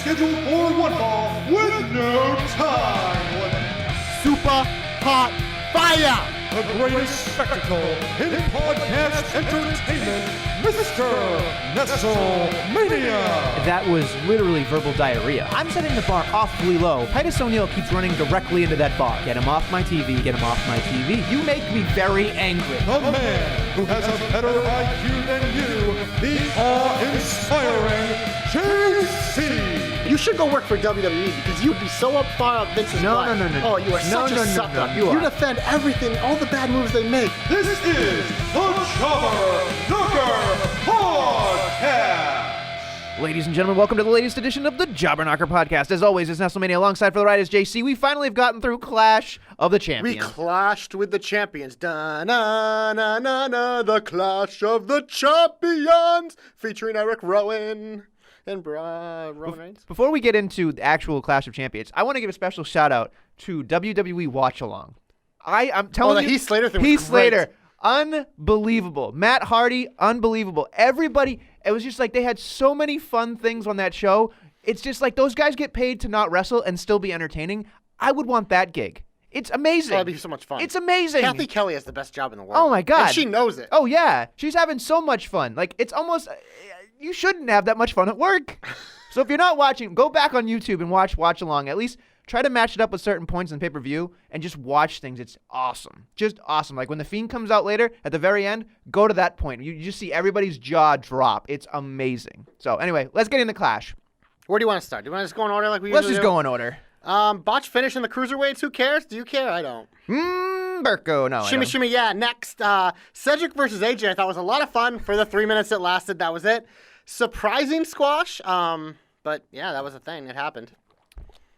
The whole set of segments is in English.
scheduled for one fall with no time. Super hot fire! The greatest spectacle in podcast entertainment, Mr. Nestlemania. That was literally verbal diarrhea. I'm setting the bar awfully low. Titus O'Neil keeps running directly into that bar. Get him off my TV, get him off my TV. You make me very angry. The man who has a better IQ than you, the awe-inspiring JC. You should go work for WWE because you'd be so up far up Vince's No. Oh, you are such a sucker. You defend everything, all the bad moves they make. This is the Jobber Knocker Podcast. Ladies and gentlemen, welcome to the latest edition of the Jobber Knocker Podcast. As always, it's Nestlemania alongside for the ride is JC. We finally have gotten through Clash of the Champions. We clashed with the champions. Da-na-na-na-na, the Clash of the Champions, featuring Eric Rowan and Roman Reigns. Before we get into the actual Clash of Champions, I want to give a special shout out to WWE Watch Along. I'm telling you, Heath Slater thing was Heath great. Slater, unbelievable. Matt Hardy, unbelievable. Everybody, it was just like they had so many fun things on that show. It's just like those guys get paid to not wrestle and still be entertaining. I would want that gig. It's amazing. Oh, that'd be so much fun. It's amazing. Kathy Kelly has the best job in the world. Oh my God. And she knows it. Oh yeah, she's having so much fun. Like it's almost, you shouldn't have that much fun at work. So if you're not watching, go back on YouTube and watch along. At least try to match it up with certain points in pay-per-view and just watch things. It's awesome. Just awesome. Like when the Fiend comes out later, at the very end, go to that point. You just see everybody's jaw drop. It's amazing. So anyway, let's get into Clash. Where do you want to start? Do you want to just go in order like we Let's usually just do? go in order. Botch finish in the cruiserweights. Who cares? Do you care? I don't. Burko, no. Shimmy, shimmy, yeah. Next, Cedric versus AJ. I thought was a lot of fun for the 3 minutes it lasted. That was it. Surprising squash. But yeah, that was a thing. It happened.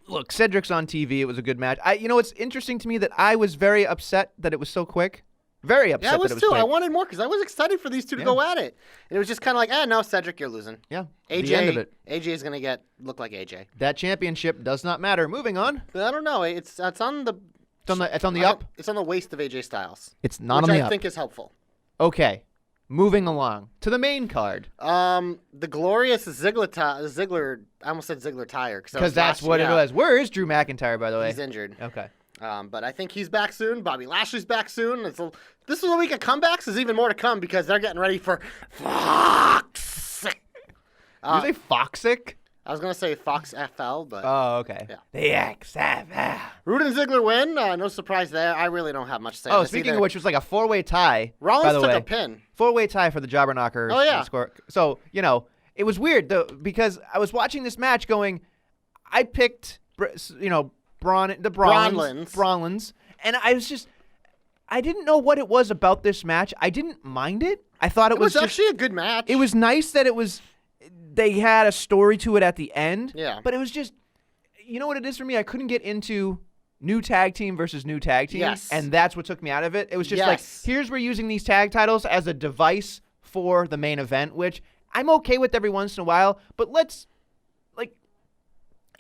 Look, Cedric's on TV. It was a good match. It's interesting to me that I was very upset that it was so quick. Very upset. Yeah, I was that it was too. quick. I wanted more because I was excited for these two to go at it. And it was just kind of like, no, Cedric, you're losing. Yeah. AJ, the end of it. AJ is gonna look like AJ. That championship does not matter. Moving on. I don't know. It's on the. It's on the up. It's on the waist of AJ Styles. It's not which on the I up. think is helpful. Okay. Moving along to the main card. The glorious Ziggler. I almost said Ziggler tire because that's what it was. Where is Drew McIntyre, by the way? He's injured. Okay. But I think he's back soon. Bobby Lashley's back soon. This is a week of comebacks. There's even more to come because they're getting ready for Fox. Did you say Foxic? I was gonna say Fox FL, but Oh, okay. Yeah. The XFL. Rude and Ziggler win. No surprise there. I really don't have much to say. Oh, speaking of which, it was like a four-way tie. Rollins by the took way. a pin. Four-way tie for the Jobber Knockers. Oh, yeah. Score. So, it was weird, though, because I was watching this match going, I picked, Bronlins, and I was just, I didn't know what it was about this match. I didn't mind it. I thought it was actually a good match. It was nice that they had a story to it at the end. Yeah. But it was just, you know what it is for me? I couldn't get into new tag team versus new tag team. Yes. And that's what took me out of it. It was just like, here's we're using these tag titles as a device for the main event, which I'm okay with every once in a while, but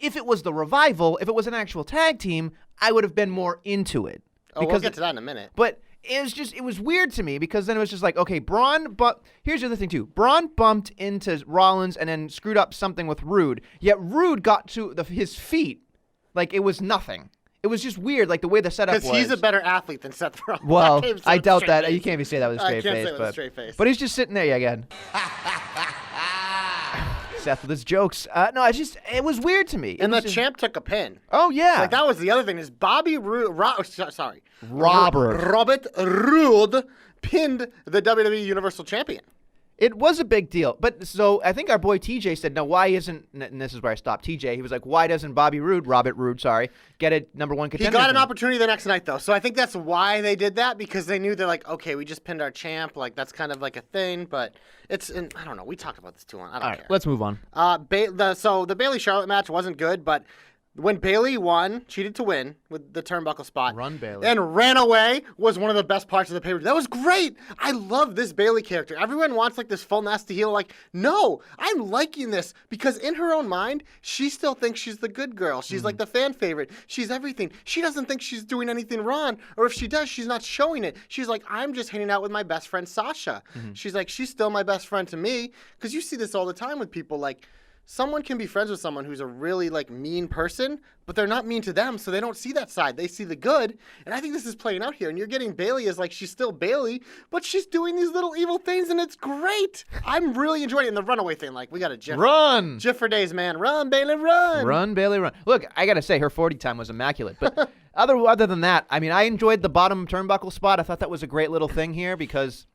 if it was the Revival, if it was an actual tag team, I would have been more into it. Oh, we'll get to that in a minute. But it was weird to me because then it was just like, okay, but here's the other thing too. Braun bumped into Rollins and then screwed up something with Rude, yet Rude got to his feet like it was nothing. It was just weird, like the way the setup was. Because he's a better athlete than Seth Rollins. Well, I doubt that. You can't even say that with a straight I can't face. say it with a straight face. But he's just sitting there again. Seth with his jokes. No, it was weird to me. And the champ took a pin. Oh, yeah. Like, that was the other thing is Robert Roode pinned the WWE Universal Champion. It was a big deal. But so I think our boy TJ said, no, why isn't, and this is where I stopped TJ, he was like, why doesn't Robert Roode, get a number one contender? He got an opportunity the next night, though. So I think that's why they did that, because they knew they're like, okay, we just pinned our champ. Like, that's kind of like a thing. But I don't know. We talked about this too long. I don't care. Let's move on. So the Bayley-Charlotte match wasn't good, but when Bayley won, cheated to win with the turnbuckle spot. Run Bayley. And ran away was one of the best parts of the pay-per-view. That was great. I love this Bayley character. Everyone wants like this full nasty heel. Like, no, I'm liking this because in her own mind, she still thinks she's the good girl. She's like the fan favorite. She's everything. She doesn't think she's doing anything wrong. Or if she does, she's not showing it. She's like, I'm just hanging out with my best friend, Sasha. She's like, she's still my best friend to me. Because you see this all the time with people like, someone can be friends with someone who's a really like mean person, but they're not mean to them, so they don't see that side. They see the good. And I think this is playing out here. And you're getting Bailey as like she's still Bailey, but she's doing these little evil things, and it's great. I'm really enjoying it. And the runaway thing, like we got a GIF. Run! GIF for days, man. Run, Bailey, run. Run, Bailey, run. Look, I got to say, her 40 time was immaculate. But other than that, I mean, I enjoyed the bottom turnbuckle spot. I thought that was a great little thing here because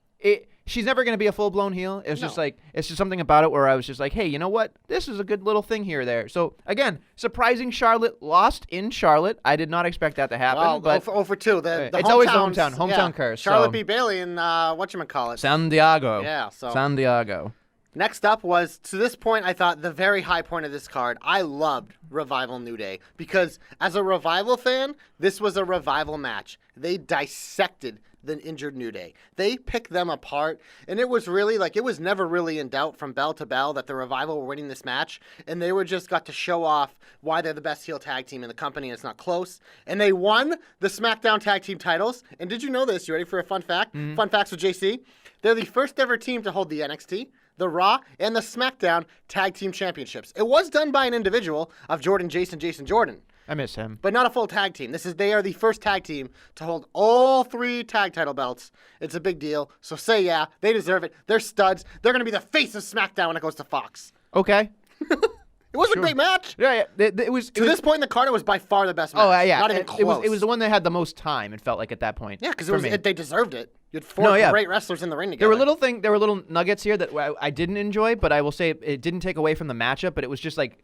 she's never going to be a full-blown heel. It was just like, it's just something about it where I was just like, hey, you know what? This is a good little thing here there. So, again, surprising Charlotte lost in Charlotte. I did not expect that to happen. Well, but 0 for 2. It's always the hometown curse. Charlotte so. beat Bailey in, whatchamacallit. San Diego. Yeah, so. San Diego. Next up was, to this point, I thought the very high point of this card. I loved Revival New Day because as a Revival fan, this was a Revival match. They dissected the injured New Day. They picked them apart, and it was really like, it was never really in doubt from bell to bell that the Revival were winning this match, and they were just got to show off why they're the best heel tag team in the company, and it's not close. And they won the SmackDown tag team titles. And did you know this? You ready for a fun fact? Mm-hmm. Fun facts with JC. They're the first ever team to hold the NXT, the Raw, and the SmackDown tag team championships. It was done by an individual of Jason Jordan. I miss him. But not a full tag team. They are the first tag team to hold all 3 tag title belts. It's a big deal. So say yeah, they deserve it. They're studs. They're going to be the face of SmackDown when it goes to Fox. Okay. It was a great match. Yeah. It was this point in the card, it was by far the best match. Oh, yeah. Not even close. It was the one that had the most time, it felt like, at that point. Yeah, because they deserved it. You had 4 great wrestlers in the ring together. There were little nuggets here that I didn't enjoy, but I will say it didn't take away from the matchup, but it was just like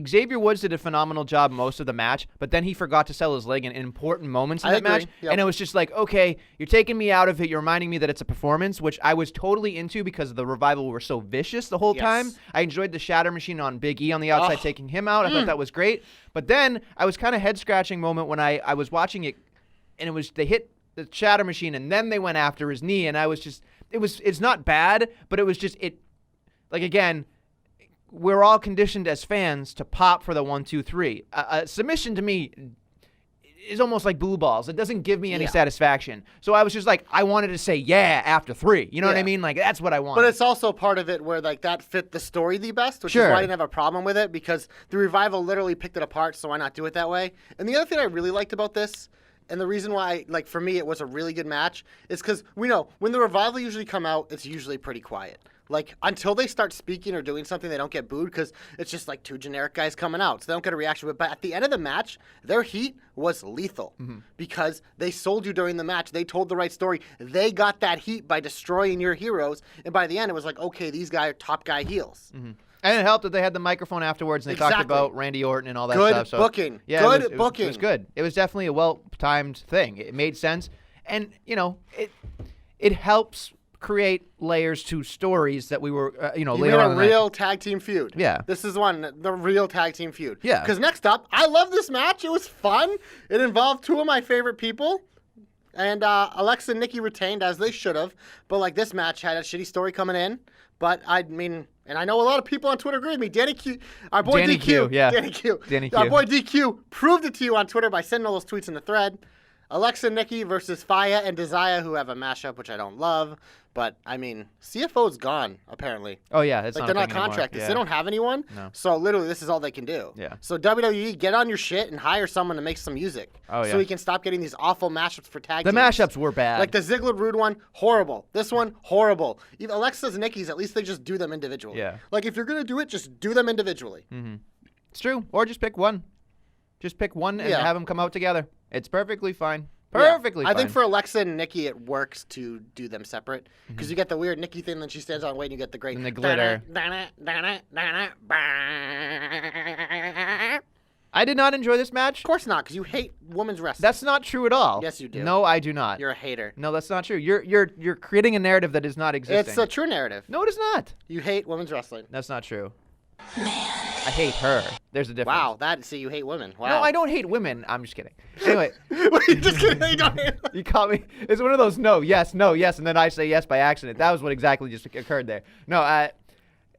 Xavier Woods did a phenomenal job most of the match, but then he forgot to sell his leg in important moments in that match. Yep. And it was just like, okay, you're taking me out of it. You're reminding me that it's a performance, which I was totally into because the Revival were so vicious the whole time. I enjoyed the Shatter Machine on Big E on the outside taking him out. I thought that was great. But then I was kind of head-scratching moment when I was watching it, and they hit the Shatter Machine, and then they went after his knee, and I was just, it's not bad, but it was just, like, again, we're all conditioned as fans to pop for the 1, 2, 3. Submission to me is almost like blue balls. It doesn't give me any satisfaction. So I was just like, I wanted to say yeah after 3. You know what I mean? Like, that's what I want. But it's also part of it where like that fit the story the best, which is why I didn't have a problem with it, because the Revival literally picked it apart, so why not do it that way? And the other thing I really liked about this, and the reason why, like, for me it was a really good match, is because we know when the Revival usually come out, it's usually pretty quiet. Like, until they start speaking or doing something, they don't get booed because it's just like 2 generic guys coming out. So they don't get a reaction. But at the end of the match, their heat was lethal because they sold you during the match. They told the right story. They got that heat by destroying your heroes. And by the end, it was like, okay, these guys are top guy heels. And it helped that they had the microphone afterwards and they talked about Randy Orton and all that good stuff. So, booking. Yeah, good booking. It was good. It was definitely a well-timed thing. It made sense. And, you know, it helps create layers to stories that we were, later on. A real tag team feud. Yeah. This is the real tag team feud. Yeah. Because next up, I love this match. It was fun. It involved 2 of my favorite people. And Alexa and Nikki retained, as they should have. But, like, this match had a shitty story coming in. But, I mean, and I know a lot of people on Twitter agree with me. Danny Q, our boy Danny DQ. Q, yeah. Danny Q. Danny Q. Our boy DQ proved it to you on Twitter by sending all those tweets in the thread. Alexa and Nikki versus Faya and Desire, who have a mashup, which I don't love. But, I mean, CFO's gone, apparently. Oh, yeah. It's like, not they're not anymore. contracted. Yeah. They don't have anyone. No. So, literally, this is all they can do. Yeah. So, WWE, get on your shit and hire someone to make some music. Oh, yeah. So we can stop getting these awful mashups for tag The teams. mashups were bad. Like the Ziggler Rude one, horrible. This one, horrible. Even Alexa's and Nikki's, at least they just do them individually. Yeah. Like, if you're going to do it, just do them individually. It's true. Or just pick one. Just pick one and have them come out together. It's perfectly fine. Perfectly fine. I think for Alexa and Nikki, it works to do them separate. Because you get the weird Nikki thing, then she stands on weight, and you get the great... And the glitter. I did not enjoy this match. Of course not, because you hate women's wrestling. That's not true at all. Yes, you do. No, I do not. You're a hater. No, that's not true. You're creating a narrative that is not existing. It's a true narrative. No, it is not. You hate women's wrestling. That's not true. Man. I hate her. There's a difference. Wow, see, you hate women. Wow. No, I don't hate women. I'm just kidding. Anyway. Wait, just kidding. You don't hate You caught me. It's one of those no, yes, and then I say yes by accident. That was what exactly just occurred there. No,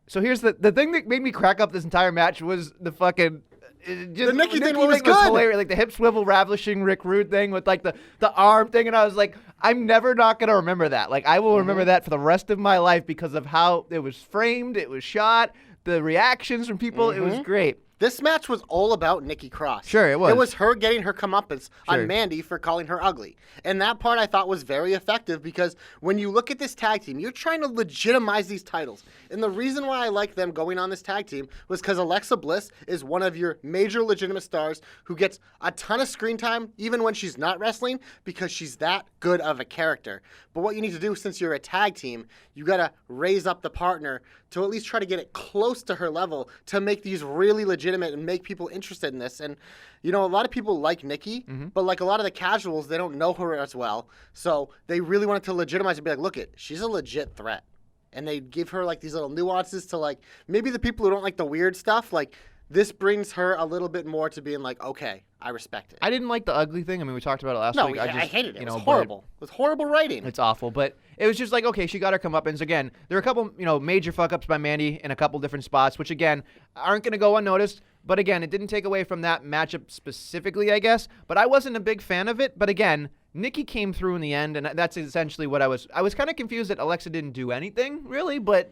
so here's the thing that made me crack up this entire match was the fucking... the Nikki thing was good. Hilarious. Like the hip swivel ravishing Rick Rude thing with like the arm thing, and I was like, I'm never not gonna remember that. Like I will remember that for the rest of my life because of how it was framed, it was shot, the reactions from people. It was great. This match was all about Nikki Cross. Sure, it was. It was her getting her comeuppance Sure. on Mandy for calling her ugly. And that part I thought was very effective because when you look at this tag team, you're trying to legitimize these titles. And the reason why I like them going on this tag team was because Alexa Bliss is one of your major legitimate stars who gets a ton of screen time even when she's not wrestling because she's that good of a character. But what you need to do since you're a tag team, you got to raise up the partner to at least try to get it close to her level to make these really legitimate and make people interested in this. And, you know, a lot of people like Nikki, but like a lot of the casuals, they don't know her as well. So they really wanted to legitimize and be like, look she's a legit threat. And they give her like these little nuances to like, maybe the people who don't like the weird stuff, like this brings her a little bit more to being like, okay, I respect it. I didn't like the ugly thing. I mean, we talked about it last week. I hated it. It was but horrible. It was horrible writing. It's awful, but it was just like, okay, she got her comeuppance. Again, there were a couple, major fuck-ups by Mandy in a couple different spots, which, again, aren't going to go unnoticed. But, again, it didn't take away from that matchup specifically, I guess. But I wasn't a big fan of it. But, again, Nikki came through in the end, and that's essentially what I was kind of confused that Alexa didn't do anything, really. But,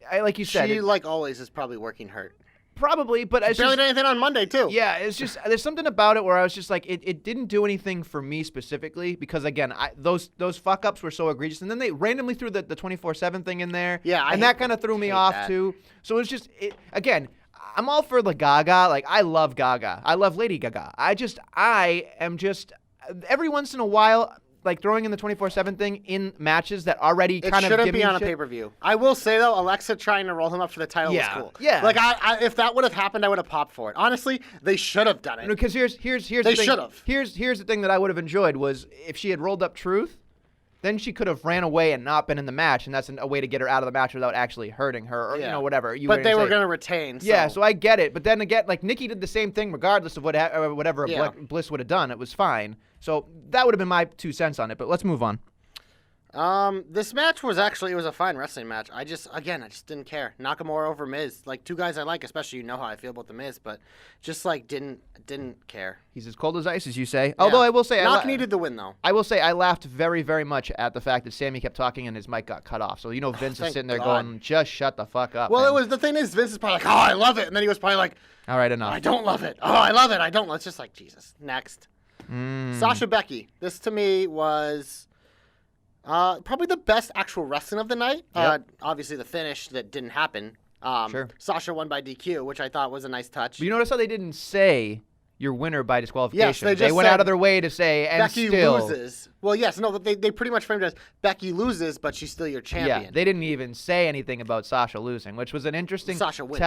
like you said. She, like always, is probably working hurt. Probably, but She barely did anything on Monday, too. Yeah, it's just there's something about it where I was just like, it didn't do anything for me specifically because again, those fuck ups were so egregious, and then they randomly threw the 24/7 thing in there, Yeah, that kind of threw me off that. too. So it's just again, I'm all for the Gaga. Like I love Gaga, I love Lady Gaga. I am just every once in a while. Like throwing in the 24/7 thing in matches that already kind of It shouldn't be on a pay-per-view. I will say though, Alexa trying to roll him up for the title was cool. Yeah. Like I if that would have happened, I would have popped for it. Honestly, they should have done it. Because here's They the thing. should've. Here's the thing that I would have enjoyed was if she had rolled up Truth, then she could have ran away and not been in the match, and that's a way to get her out of the match without actually hurting her or whatever. But they were going to retain. So. Yeah, so I get it. But then again, like Nikki did the same thing regardless of whatever Bliss would have done. It was fine. So that would have been my 2 cents on it. But let's move on. This match was actually, it was a fine wrestling match. I just didn't care. Nakamura over Miz. Like, two guys I like, especially you know how I feel about the Miz, but just like didn't care. He's as cold as ice, as you say. Although I will say, needed the win though. I will say I laughed very, very much at the fact that Sammy kept talking and his mic got cut off. So Vince is sitting there going, "Just shut the fuck up." Well, man. the thing is, Vince is probably like, "Oh, I love it," and then he was probably like, "All right, enough. I don't love it. Oh, I love it. I don't." It's just like Jesus. Next, Sasha Becky. This to me was. Probably the best actual wrestling of the night. Yep. Obviously, the finish that didn't happen. Sure. Sasha won by DQ, which I thought was a nice touch. But you notice how they didn't say your winner by disqualification. Yes, they just went said out of their way to say, and Becky still loses. Well, yes, no, they pretty much framed it as Becky loses, but she's still your champion. Yeah, they didn't even say anything about Sasha losing, which was an interesting. Sasha wins.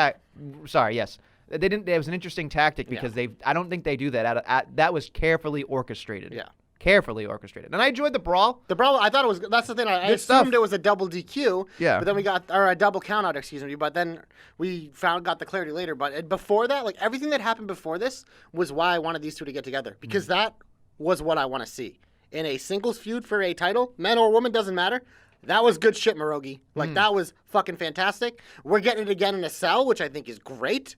Sorry, yes. They didn't. It was an interesting tactic because I don't think they do that. That was carefully orchestrated. Yeah. Carefully orchestrated. And I enjoyed the brawl. The brawl, I thought it was, that's the thing, I Good assumed stuff. it was a double DQ. Yeah. But then or a double count out, excuse me, but then we got the clarity later. But before that, like everything that happened before this was why I wanted these two to get together. Because that was what I want to see. In a singles feud for a title, man or woman, doesn't matter. That was good shit, Morogi. Like, that was fucking fantastic. We're getting it again in a cell, which I think is great.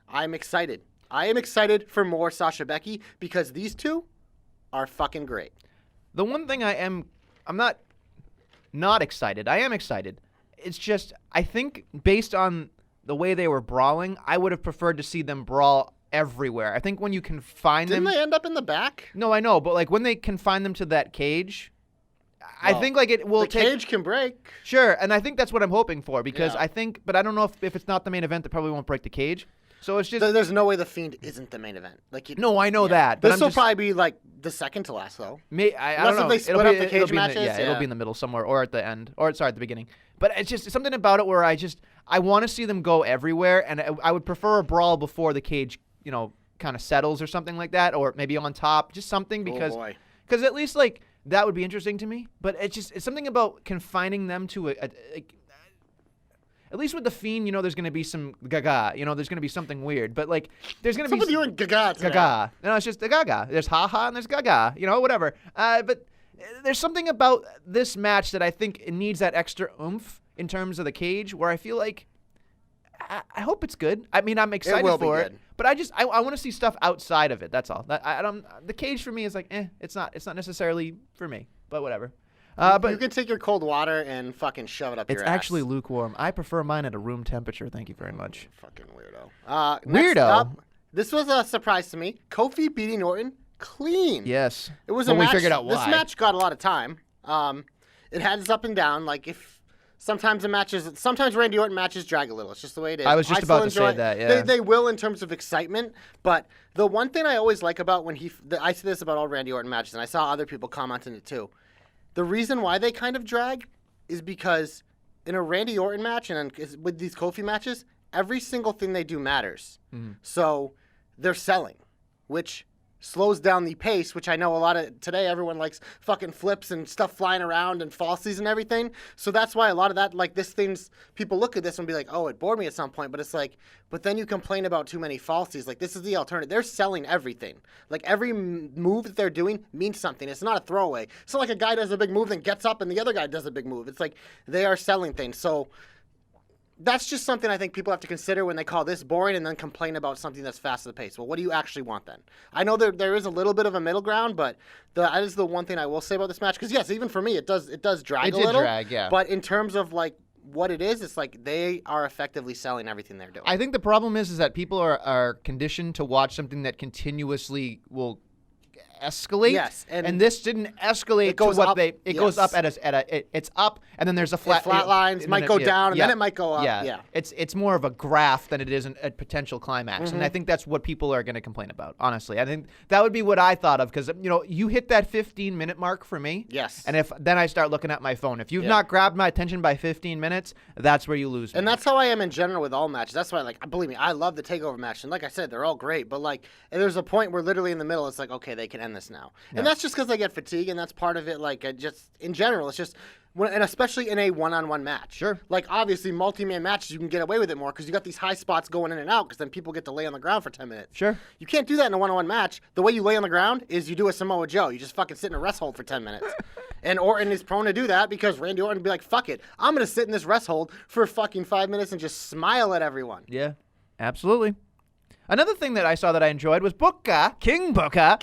I'm excited. I am excited for more Sasha Becky because these two are fucking great. The one thing I'm not excited. I am excited. It's just, I think based on the way they were brawling, I would have preferred to see them brawl everywhere. I think when you confine them... Didn't they end up in the back? No, I know, but like when they confine them to that cage, I think like it will the take... cage can break. Sure, and I think that's what I'm hoping for because Yeah. I think, but I don't know if it's not the main event, they probably won't break the cage. So it's just... There's no way the Fiend isn't the main event. Like No, I know that. But This will probably be like the second to last though. I Unless don't know. if they split It'll up be- the it'll cage be in the- matches, it'll yeah. be in the middle somewhere or at the end. Or, sorry, at the beginning. But it's just something about it where I want to see them go everywhere, and I would prefer a brawl before the cage, kind of settles or something like that, or maybe on top, just something because boy. at least like that would be interesting to me. But it's something about confining them to at least with the Fiend, there's going to be some gaga. There's going to be something weird. But, like, there's going to be... Some of you and Gaga today. Gaga. No, it's just the gaga. There's ha-ha and there's gaga. Whatever. But there's something about this match that I think it needs that extra oomph in terms of the cage where I feel like... I hope it's good. I mean, I'm excited will be for it. good. But I want to see stuff outside of it. That's all. I don't... The cage for me is like, it's not necessarily for me. But whatever. But you can take your cold water and fucking shove it up your it's ass. actually lukewarm. I prefer mine at a room temperature. Thank you very much. Fucking weirdo. Next Weirdo? up, this was a surprise to me. Kofi beating Orton clean. Yes. It was When a we match. figured out This why. match got a lot of time. It had its up and down. Like if sometimes Randy Orton matches drag a little. It's just the way it is. I was just about to still say enjoy that, it. yeah. They will in terms of excitement. But the one thing I always like about when I say this about all Randy Orton matches, and I saw other people comment on it too. The reason why they kind of drag is because in a Randy Orton match and with these Kofi matches, every single thing they do matters. Mm-hmm. So they're selling, which slows down the pace, which I know a lot of today everyone likes fucking flips and stuff flying around and falsies and everything. So that's why a lot of that, like this things, people look at this and be like, oh, it bored me at some point. But it's like, but then you complain about too many falsies. Like this is the alternative. They're selling everything. Like every move that they're doing means something. It's not a throwaway. It's not like a guy does a big move and gets up and the other guy does a big move. It's like they are selling things. So that's just something I think people have to consider when they call this boring and then complain about something that's fast at the pace. Well, what do you actually want then? I know there is a little bit of a middle ground, but that is the one thing I will say about this match. Because yes, even for me, it does drag a little. It did drag, yeah. But in terms of like what it is, it's like they are effectively selling everything they're doing. I think the problem is that people are conditioned to watch something that continuously will escalate. Yes, and this didn't escalate it goes to what up, they. It yes. goes up it's up, and then there's a flat. Flat lines and might then go down, and then it might go up. Yeah. It's more of a graph than it is a potential climax, and I think that's what people are going to complain about. Honestly, I think that would be what I thought of because you hit that 15-minute mark for me. Yes. And if then I start looking at my phone, if you've not grabbed my attention by 15 minutes, that's where you lose me. And that's how I am in general with all matches. That's why, like, believe me, I love the takeover match. And like I said, they're all great. But like, and there's a point where literally in the middle, it's like, okay, they can end this now. And that's just because they get fatigue, and that's part of it. Like, just in general, it's just, and especially in a one-on-one match. Sure. Like, obviously, multi-man matches, you can get away with it more because you got these high spots going in and out because then people get to lay on the ground for 10 minutes. Sure. You can't do that in a one-on-one match. The way you lay on the ground is you do a Samoa Joe. You just fucking sit in a rest hold for 10 minutes. And Orton is prone to do that because Randy Orton would be like, fuck it. I'm going to sit in this rest hold for fucking 5 minutes and just smile at everyone. Yeah, absolutely. Another thing that I saw that I enjoyed was King Booker. Not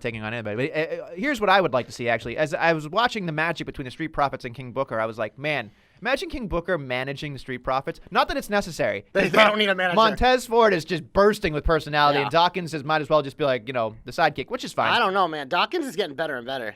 taking on anybody. But here's what I would like to see, actually. As I was watching the magic between the Street Profits and King Booker, I was like, man, imagine King Booker managing the Street Profits. Not that it's necessary. They don't need a manager. Montez Ford is just bursting with personality, Yeah. and Dawkins might as well just be like, the sidekick, which is fine. I don't know, man. Dawkins is getting better and better.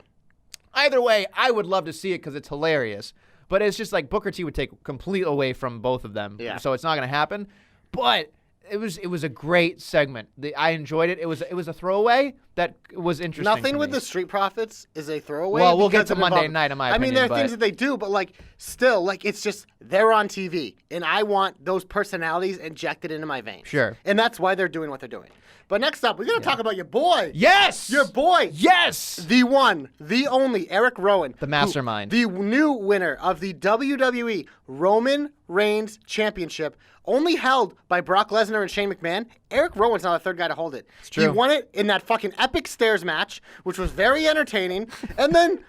Either way, I would love to see it because it's hilarious. But it's just like Booker T would take complete away from both of them. Yeah. So it's not going to happen. But it was a great segment. I enjoyed it. It was a throwaway that was interesting. Nothing to with me. the Street Profits is a throwaway. Well, we'll get because to it Monday involves- night, in my I mean, opinion, there are but- things that they do, but like still, like it's just they're on TV, and I want those personalities injected into my veins. Sure. And that's why they're doing what they're doing. But next up, we're gonna talk about your boy. Yes! Your boy. Yes! The one, the only, Eric Rowan. The mastermind. The new winner of the WWE Roman Reigns Championship, only held by Brock Lesnar and Shane McMahon. Eric Rowan's not the third guy to hold it. It's true. He won it in that fucking epic stairs match, which was very entertaining. And then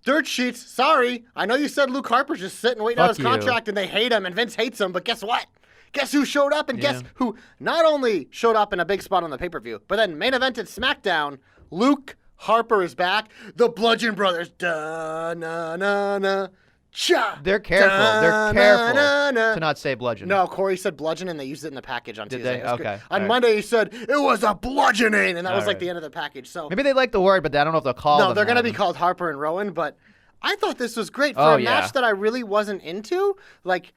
Dirt Sheets, sorry, I know you said Luke Harper's just sitting waiting out Fuck his you. contract and they hate him and Vince hates him, but guess what? Guess who showed up and guess Yeah. who not only showed up in a big spot on the pay-per-view, but then main evented SmackDown. Luke Harper is back. The Bludgeon Brothers. Da na na na. Cha. They're careful. They're careful Da-na-na-na. to not say bludgeon. No, Corey said bludgeon, and they used it in the package on Did Tuesday. they? It was good. Okay. On All right. Monday, he said it was a bludgeoning, and that was All like right. the end of the package. So Maybe they like the word, but I don't know if they'll call no, them they're going to that. be called Harper and Rowan, but I thought this was great for Oh, a yeah. match that I really wasn't into. Like,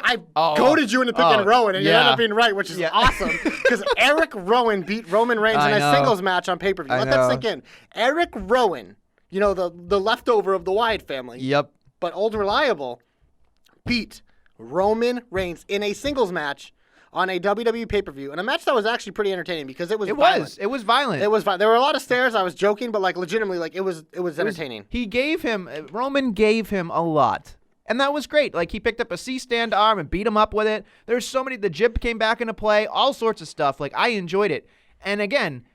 I Oh. goaded you into picking Oh, Rowan, and you yeah. ended up being right, which is Yeah. awesome. Because Eric Rowan beat Roman Reigns I in a know. singles match on pay-per-view. I Let that know. sink in. Eric Rowan, the leftover of the Wyatt family, Yep. but old reliable, beat Roman Reigns in a singles match on a WWE pay-per-view, and a match that was actually pretty entertaining because it was violent. It was violent. It was fine. There were a lot of stairs. I was joking, but like legitimately, like it was entertaining. Roman gave him a lot. And that was great. Like, he picked up a C-stand arm and beat him up with it. There's so many, the jib came back into play, all sorts of stuff. Like, I enjoyed it. And again,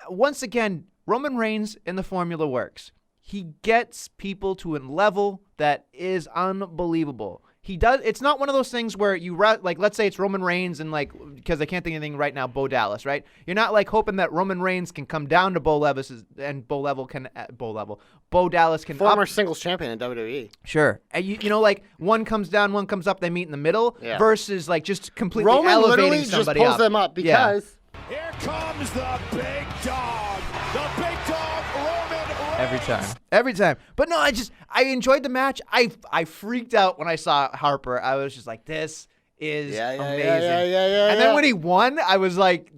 once again, Roman Reigns in the formula works. He gets people to a level that is unbelievable. he does. It's not one of those things where like, let's say it's Roman Reigns and like, because I can't think of anything right now, Bo Dallas, right? You're not like hoping that Roman Reigns can come down to Bo Dallas can Former up. singles champion in WWE. Sure. And you know, like one comes down, one comes up, they meet in the middle versus like just completely Roman elevating literally just somebody pulls up. them up because Here comes the big dog. The big dog, Roman Reigns. Every time. But no, I enjoyed the match. I freaked out when I saw Harper. I was just like, this is amazing. And then when he won, I was like,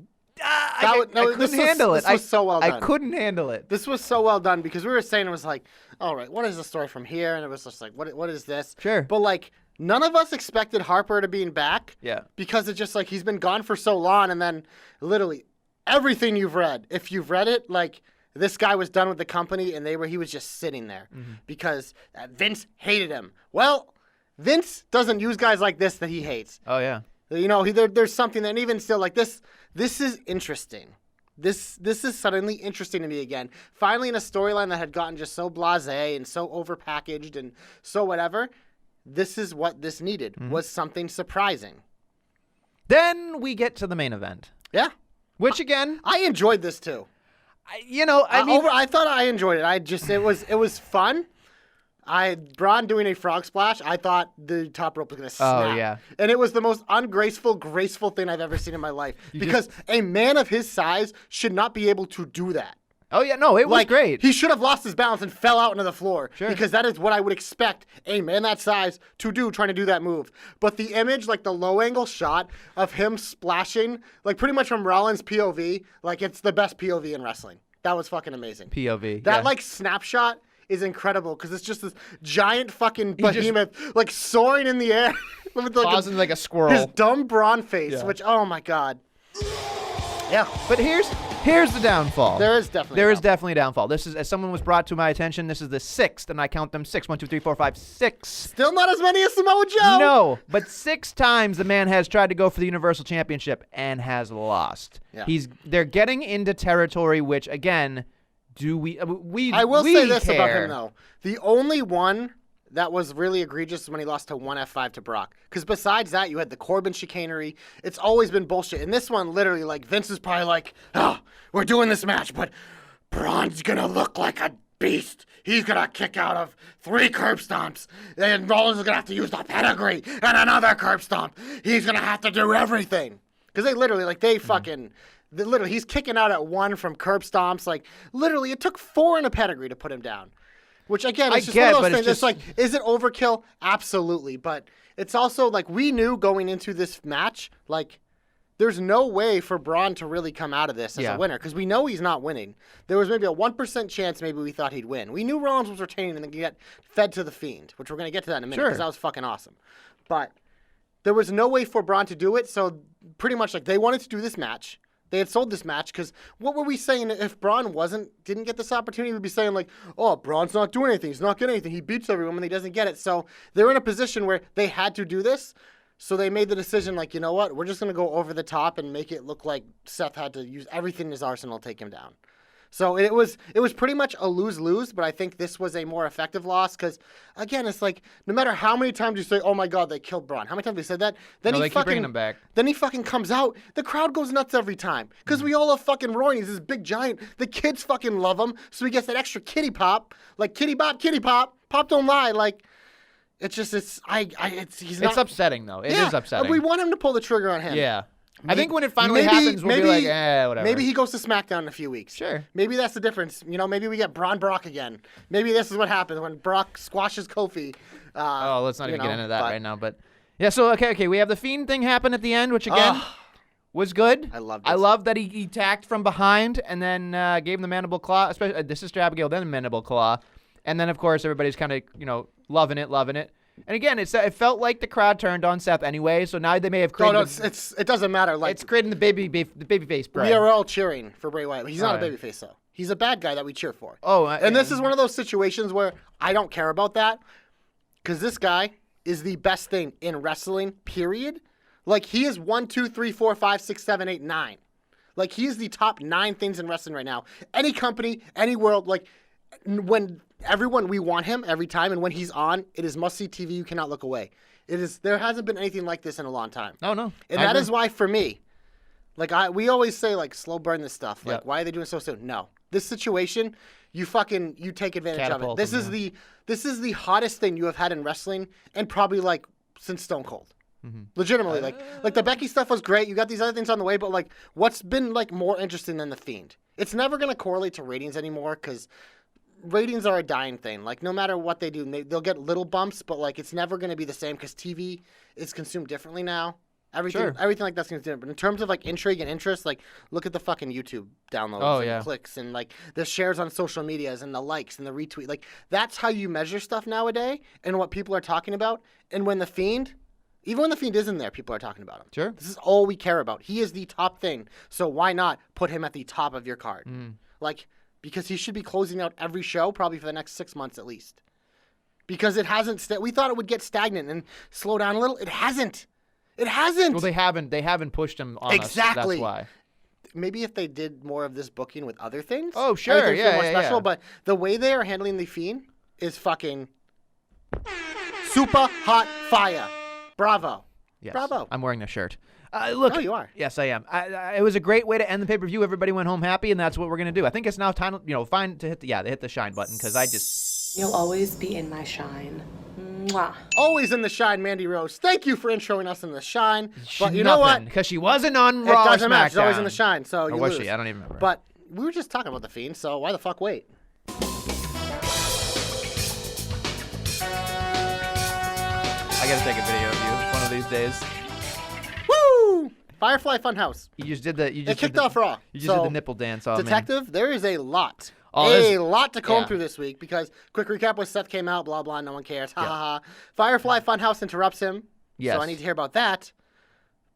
I couldn't handle it. This was so well done. I couldn't handle it. This was so well done because we were saying it was like, all right, what is the story from here? And it was just like, what is this? Sure. But like, none of us expected Harper to be back. Yeah. Because it's just like he's been gone for so long, and then literally everything you've read, if you've read it, like this guy was done with the company, and he was just sitting there because Vince hated him. Well, Vince doesn't use guys like this that he hates. Oh yeah. You know, there's something that, and even still, like this is interesting. This is suddenly interesting to me again. Finally, in a storyline that had gotten just so blasé and so overpackaged and so whatever, this is what this needed, was something surprising. Then we get to the main event. Yeah. Which again, I enjoyed this too. I thought I enjoyed it. It was fun. Braun doing a frog splash, I thought the top rope was going to snap. Oh, yeah. And it was the most ungraceful, graceful thing I've ever seen in my life. Because a man of his size should not be able to do that. Oh, yeah, no, it was great. He should have lost his balance and fell out into the floor. Sure. Because that is what I would expect a man that size to do, trying to do that move. But the image, like the low angle shot of him splashing, like pretty much from Rollins' POV, like it's the best POV in wrestling. That was fucking amazing. POV. That yeah. like snapshot is incredible because it's just this giant fucking behemoth like soaring in the air with pausing like a squirrel. His dumb Braun face, Yeah. which oh my god. Yeah. But here's the downfall. There is definitely a downfall. This is, as someone was brought to my attention, this is the sixth, and I count them 6. 1, 2, 3, 4, 5, 6. Still not as many as Samoa Joe. No, but 6 times the man has tried to go for the Universal Championship and has lost. Yeah. They're getting into territory which, again, I will say this care. about him though. The only one that was really egregious when he lost to 1F5 to Brock. Because besides that, you had the Corbin chicanery. It's always been bullshit. And this one, literally, like, Vince is probably like, we're doing this match, but Braun's going to look like a beast. He's going to kick out of 3 curb stomps. And Rollins is going to have to use the pedigree and another curb stomp. He's going to have to do everything. Because they literally, like, literally, he's kicking out at 1 from curb stomps. Like, literally, it took 4 in a pedigree to put him down. Which, again, it's just one of those things. It's like, is it overkill? Absolutely. But it's also, like, we knew going into this match, like, there's no way for Braun to really come out of this as a winner. Because we know he's not winning. There was maybe a 1% chance maybe we thought he'd win. We knew Rollins was retaining and then get fed to the Fiend, which we're going to get to that in a minute because that was fucking awesome. But there was no way for Braun to do it. So pretty much, like, they wanted to do this match. They had sold this match because what were we saying if Braun didn't get this opportunity? We'd be saying like, oh, Braun's not doing anything. He's not getting anything. He beats everyone when he doesn't get it. So they're in a position where they had to do this. So they made the decision like, you know what? We're just going to go over the top and make it look like Seth had to use everything in his arsenal to take him down. So it was pretty much a lose-lose, but I think this was a more effective loss because, again, it's like no matter how many times you say, oh, my God, they killed Braun. How many times they said that? Then they keep bringing him back. Then he fucking comes out. The crowd goes nuts every time because we all love fucking Roy. He's this big giant. The kids fucking love him, so he gets that extra kitty pop. Like, kitty pop, pop don't lie. Like, it's just, he's not. It's upsetting, though. It is upsetting. We want him to pull the trigger on him. Yeah. I think when it finally happens, we'll be like, whatever. Maybe he goes to SmackDown in a few weeks. Sure. Maybe that's the difference. You know, maybe we get Braun Brock again. Maybe this is what happens when Brock squashes Kofi. Let's not even get into that right now. But yeah, so okay, we have the Fiend thing happen at the end, which again was good. I loved it. I love that he tacked from behind and then gave him the mandible claw. Especially this is Abigail, then the mandible claw, and then of course everybody's kind of loving it. And again, it felt like the crowd turned on Seth anyway, so now they may have created. It doesn't matter. Like it's creating the baby face. We are all cheering for Bray Wyatt. He's not a baby face though. He's a bad guy that we cheer for. And this is one of those situations where I don't care about that because this guy is the best thing in wrestling. Period. Like he is 1, 2, 3, 4, 5, 6, 7, 8, 9. Like he is the top 9 things in wrestling right now. Any company, any world, like when. We want him every time, and when he's on, it is must-see TV. You cannot look away. There hasn't been anything like this in a long time. Oh, no. And I that agree. is why, for me, like we always say, like, slow burn this stuff. Like, Yep. why are they doing so soon? No. This situation, you take advantage Catapult of it. This is the hottest thing you have had in wrestling, and probably like since Stone Cold. Legitimately, like the Becky stuff was great. You got these other things on the way, but like, what's been like more interesting than the Fiend? It's never gonna correlate to ratings anymore because ratings are a dying thing. Like, no matter what they do, they'll get little bumps, but like, it's never gonna be the same because TV is consumed differently now. Everything like that's gonna be different. But in terms of like intrigue and interest, like, look at the fucking YouTube downloads and clicks and like the shares on social medias and the likes and the retweet. Like, that's how you measure stuff nowadays and what people are talking about. And when the Fiend, even when the Fiend isn't there, people are talking about him. Sure. This is all we care about. He is the top thing. So why not put him at the top of your card? Like, because he should be closing out every show probably for the next 6 months at least. Because it hasn't. We thought it would get stagnant and slow down a little. It hasn't. It hasn't. Well, they haven't pushed him on Exactly. us. That's why. Maybe if they did more of this booking with other things. Oh, sure. everything would feel more Yeah, special. yeah. But the way they are handling the Fiend is fucking super hot fire. Bravo. Yes. Bravo. I'm wearing the shirt. Look. Oh, you are. Yes, I am. It was a great way to end the pay-per-view. Everybody went home happy, and that's what we're going to do. I think it's now time, fine to hit the shine button because I just... You'll always be in my shine. Mwah. Always in the shine, Mandy Rose. Thank you for introing us in the shine. But you Nothing, know what? because she wasn't on It Raw or doesn't matter. She's always SmackDown. in the shine, so Or you was lose. she? I don't even remember. But we were just talking about the Fiend, so why the fuck wait? I got to take a video of you one of these days. Woo! Firefly Funhouse. You just did the... It kicked off Raw. You just So, did the nipple dance. Oh, man. Detective, there is a lot. Oh, a there's- lot to comb yeah. through this week because quick recap was Seth came out, blah, blah, no one cares. Ha ha ha. Firefly Funhouse interrupts him. Yes. So I need to hear about that.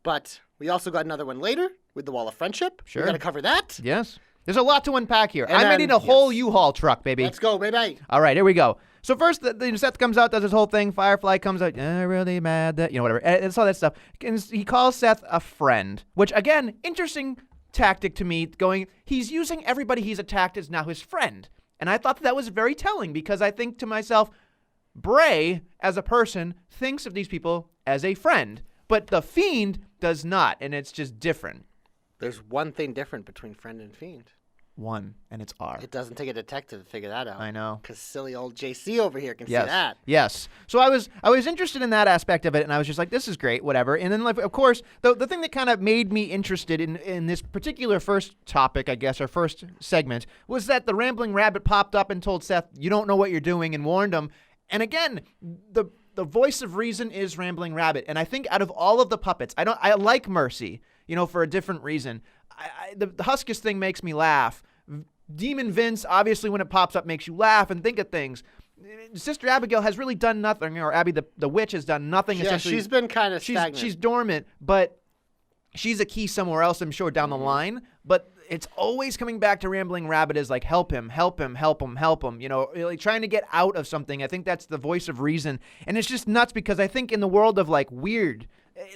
But we also got another one later with the Wall of Friendship. Sure. We got to cover that. Yes. There's a lot to unpack here. And I may then- need a whole yes. U-Haul truck, baby. Let's go, baby. All right, here we go. So first, Seth comes out, does his whole thing. Firefly comes out, really mad that, whatever. It's all that stuff. And he calls Seth a friend, which, again, interesting tactic to me, he's using everybody he's attacked as now his friend. And I thought that was very telling because I think to myself, Bray, as a person, thinks of these people as a friend. But the Fiend does not, and it's just different. There's one thing different between friend and fiend. One, and it's R. It doesn't take a detective to figure that out. I know. Because silly old JC over here can Yes. see that. Yes. So I was interested in that aspect of it, and I was just like, this is great, whatever. And then, like, of course, the thing that kind of made me interested in this particular first topic, I guess, or first segment, was that the Rambling Rabbit popped up and told Seth, you don't know what you're doing, and warned him. And again, the voice of reason is Rambling Rabbit. And I think out of all of the puppets, I like Mercy, for a different reason. The Huskus thing makes me laugh. Demon Vince, obviously, when it pops up, makes you laugh and think of things. Sister Abigail has really done nothing, or Abby the witch has done nothing. Yeah, Essentially, she's been kind of stagnant. she's dormant, but she's a key somewhere else, I'm sure, down the line. But it's always coming back to Rambling Rabbit as like, help him, help him, help him, help him. Like trying to get out of something. I think that's the voice of reason, and it's just nuts because I think in the world of like weird,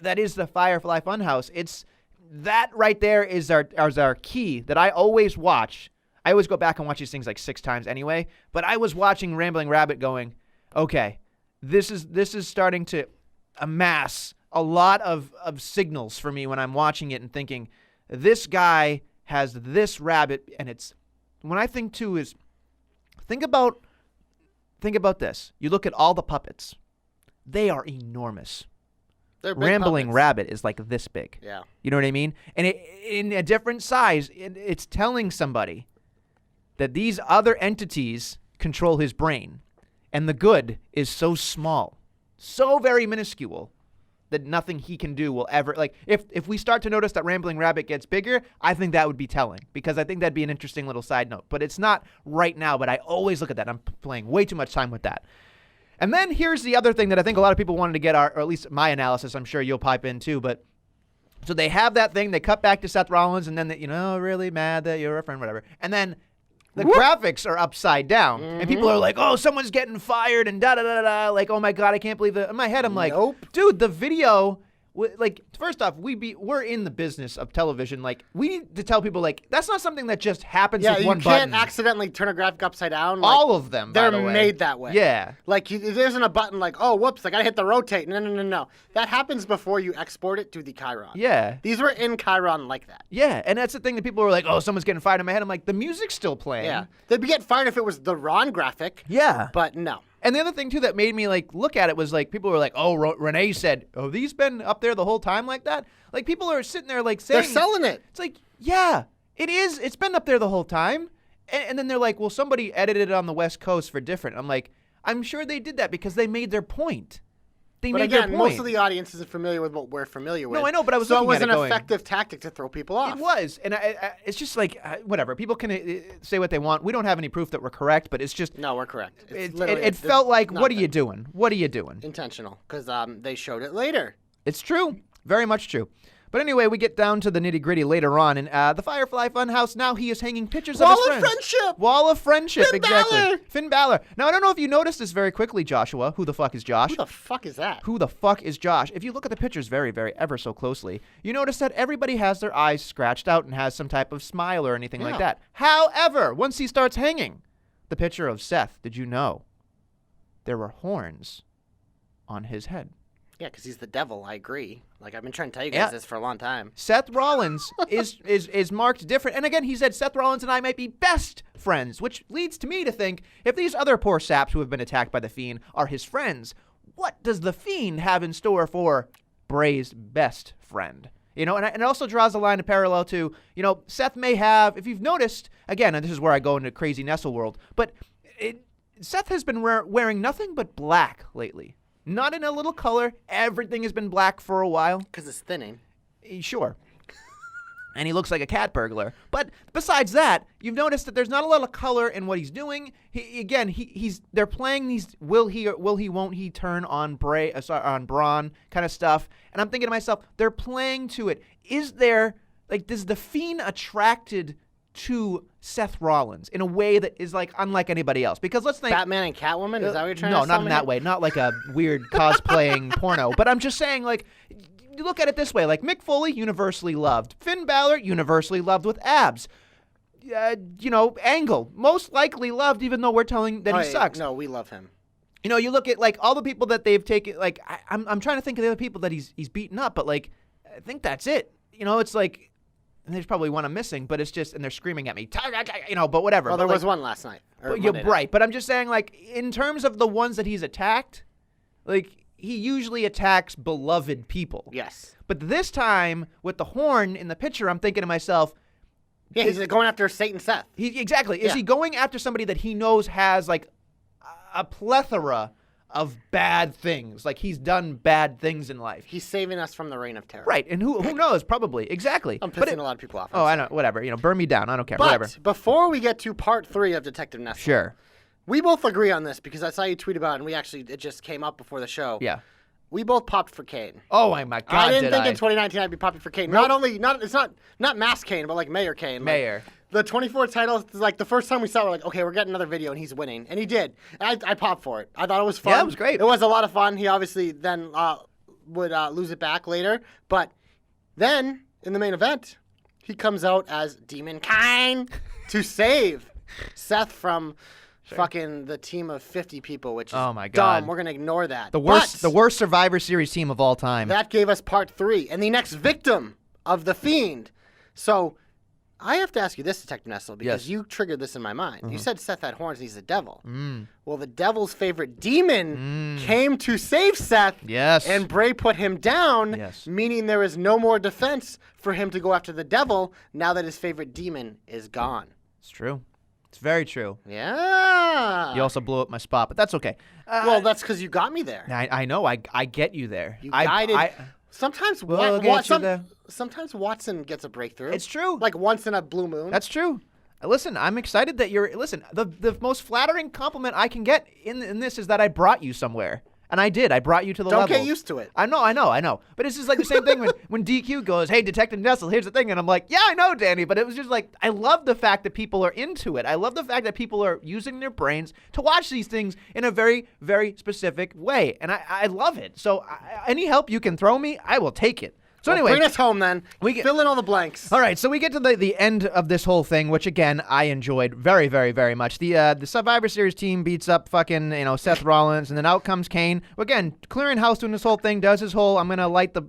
that is the Firefly Funhouse. It's that right there is our key that I always watch. I always go back and watch these things like 6 times anyway, but I was watching Rambling Rabbit going, okay, this is starting to amass a lot of signals for me when I'm watching it and thinking, this guy has this rabbit, and it's, when I think too is, think about this. You look at all the puppets. They are enormous. They're big Rambling puppets. Rabbit is like this big. Yeah. You know what I mean? And in a different size, it's telling somebody that these other entities control his brain. And the good is so small, so very minuscule, that nothing he can do will ever, like, if we start to notice that Rambling Rabbit gets bigger, I think that would be telling, because I think that'd be an interesting little side note. But it's not right now, but I always look at that. I'm playing way too much time with that. And then here's the other thing that I think a lot of people wanted to get or at least my analysis, I'm sure you'll pipe in too, but so they have that thing, they cut back to Seth Rollins, and then, really mad that you're a friend, whatever. And then the graphics are upside down, and people are like, oh, someone's getting fired, and da-da-da-da, like, oh my God, I can't believe it. In my head, I'm like, Nope. dude, the video like, first off, we're in the business of television. Like, we need to tell people, like, that's not something that just happens with one button. Yeah, you can't accidentally turn a graphic upside down. Like, all of them, by they're the way. made that way. Yeah. Like, there isn't a button like, oh, whoops, I gotta hit the rotate. No. That happens before you export it to the Chiron. Yeah. These were in Chiron like that. Yeah, and that's the thing that people were like, oh, someone's getting fired in my head. I'm like, the music's still playing. Yeah. They'd get fired if it was the Ron graphic. Yeah. But no. And the other thing, too, that made me, like, look at it was, like, people were like, oh, Renee said, oh, these been up there the whole time like that? Like, people are sitting there, like, saying. They're selling it. It's like, yeah, it is. It's been up there the whole time. And then they're like, well, somebody edited it on the West Coast for different. I'm like, I'm sure they did that because they made their point. But again, most of the audience isn't familiar with what we're familiar with. No, I know, but I was so looking it was at it an going, effective tactic to throw people off. It was, and it's just like whatever. People can say what they want. We don't have any proof that we're correct, but it's just No, we're correct. it felt like, what are you doing? What are you doing? Intentional, because they showed it later. It's true, very much true. But anyway, we get down to the nitty-gritty later on, and the Firefly Funhouse, now he is hanging pictures of his friends. Wall of Friendship! Wall of Friendship, Finn exactly. Balor! Finn Balor. Now, I don't know if you noticed this very quickly, Joshua. Who the fuck is Josh? Who the fuck is that? Who the fuck is Josh? If you look at the pictures very, very, ever so closely, you notice that everybody has their eyes scratched out and has some type of smile or anything like that. However, once he starts hanging, the picture of Seth, did you know there were horns on his head? Yeah, because he's the devil. I agree. Like, I've been trying to tell you guys this for a long time. Seth Rollins is marked different. And again, he said Seth Rollins and I might be best friends, which leads to me to think if these other poor saps who have been attacked by the Fiend are his friends, what does the Fiend have in store for Bray's best friend? You know, and it also draws a line of parallel to, you know, Seth may have, if you've noticed, again, and this is where I go into crazy Nestle world, but Seth has been wearing nothing but black lately. Not in a little color. Everything has been black for a while. Because it's thinning. Sure. And he looks like a cat burglar. But besides that, you've noticed that there's not a lot of color in what he's doing. They're playing these will he won't he turn on on Braun kind of stuff. And I'm thinking to myself, they're playing to it. Is the Fiend attracted to Seth Rollins in a way that is like unlike anybody else? Because let's think Batman and Catwoman? Is that what you're trying to No, not in that way. Not like a weird cosplaying porno. But I'm just saying, like, you look at it this way. Like, Mick Foley, universally loved. Finn Balor, universally loved with abs. Angle, most likely loved, even though we're telling that he sucks. No, we love him. You know, you look at, like, all the people that they've taken, like, I'm trying to think of the other people that he's beaten up, but, like, I think that's it. You know, it's like, and there's probably one I'm missing, but it's just, and they're screaming at me, but whatever. Well, there was one last night. You're right, but I'm just saying, like, in terms of the ones that he's attacked, like, he usually attacks beloved people. Yes. But this time, with the horn in the picture, I'm thinking to myself, yeah, he's going after Satan Seth. Exactly. Is he going after somebody that he knows has, like, a plethora of bad things? Like, he's done bad things in life. He's saving us from the reign of terror. Right, and who knows? Probably. Exactly. I'm pissing a lot of people off. Oh, I know. Whatever. You know, burn me down. I don't care. But whatever. Before we get to part 3 of Detective Nestle. Sure. We both agree on this because I saw you tweet about it, and it just came up before the show. Yeah. We both popped for Kane. Oh my God! I didn't think in 2019 I'd be popping for Kane. Nope. It's not Mass Kane, but like Mayor Kane. Mayor. Like, the 24 title, like the first time we saw it, we're like, okay, we're getting another video, and he's winning, and he did. And I popped for it. I thought it was fun. Yeah, it was great. It was a lot of fun. He obviously then would lose it back later, but then in the main event, he comes out as Demon Kane to save Seth from. Fucking the team of 50 people, which is oh my God. dumb. We're gonna ignore that. The worst Survivor Series team of all time. That gave us part 3 and the next victim of the Fiend. So I have to ask you this, Detective Nestle, because you triggered this in my mind. You said Seth had horns and he's the devil. Well, the devil's favorite demon came to save Seth. Yes. And Bray put him down, yes. Meaning there is no more defense for him to go after the devil now that his favorite demon is gone. It's true. It's very true. Yeah. You also blew up my spot, but that's okay. Well, that's because you got me there. I know. I get you there. You guided. Sometimes, sometimes Watson gets a breakthrough. It's true. Like once in a blue moon. That's true. Listen, I'm excited that you're. Listen, the most flattering compliment I can get in this is that I brought you somewhere. And I did. I brought you to the Don't level. get used to it. I know. But it's just like the same thing when DQ goes, hey, Detective Nestle, here's the thing. And I'm like, yeah, I know, Danny. But it was just like, I love the fact that people are into it. I love the fact that people are using their brains to watch these things in a very, very specific way. And I love it. So any help you can throw me, I will take it. So anyway, bring us home then. Fill in all the blanks. All right, so we get to the end of this whole thing, which again I enjoyed very, very, very much. The Survivor Series team beats up fucking Seth Rollins, and then out comes Kane. Again, clearing house doing this whole thing, does his whole I'm gonna light the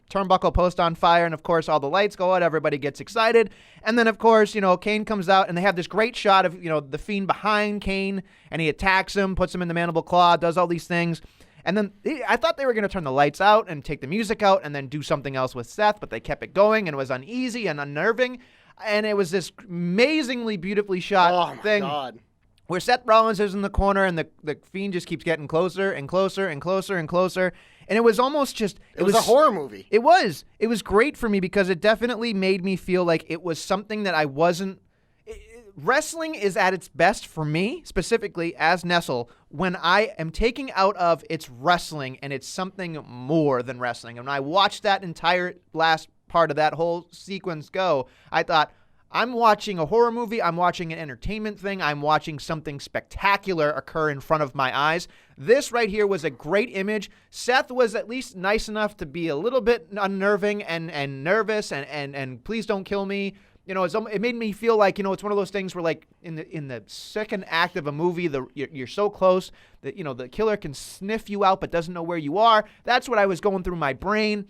turnbuckle post on fire, and of course all the lights go out, everybody gets excited, and then of course Kane comes out, and they have this great shot of the Fiend behind Kane, and he attacks him, puts him in the mandible claw, does all these things. And then I thought they were going to turn the lights out and take the music out and then do something else with Seth, but they kept it going and it was uneasy and unnerving. And it was this amazingly beautifully shot thing where Seth Rollins is in the corner and the Fiend just keeps getting closer and closer and closer and closer. And it was almost just... It was a horror movie. It was. It was great for me because it definitely made me feel like it was something that I wasn't... Wrestling is at its best for me, specifically as Nestle, when I am taking out of its wrestling and it's something more than wrestling. And when I watched that entire last part of that whole sequence go, I thought, I'm watching a horror movie, I'm watching an entertainment thing, I'm watching something spectacular occur in front of my eyes. This right here was a great image. Seth was at least nice enough to be a little bit unnerving and nervous and please don't kill me. It made me feel like, it's one of those things where, like, in the second act of a movie, you're so close that, the killer can sniff you out but doesn't know where you are. That's what I was going through my brain.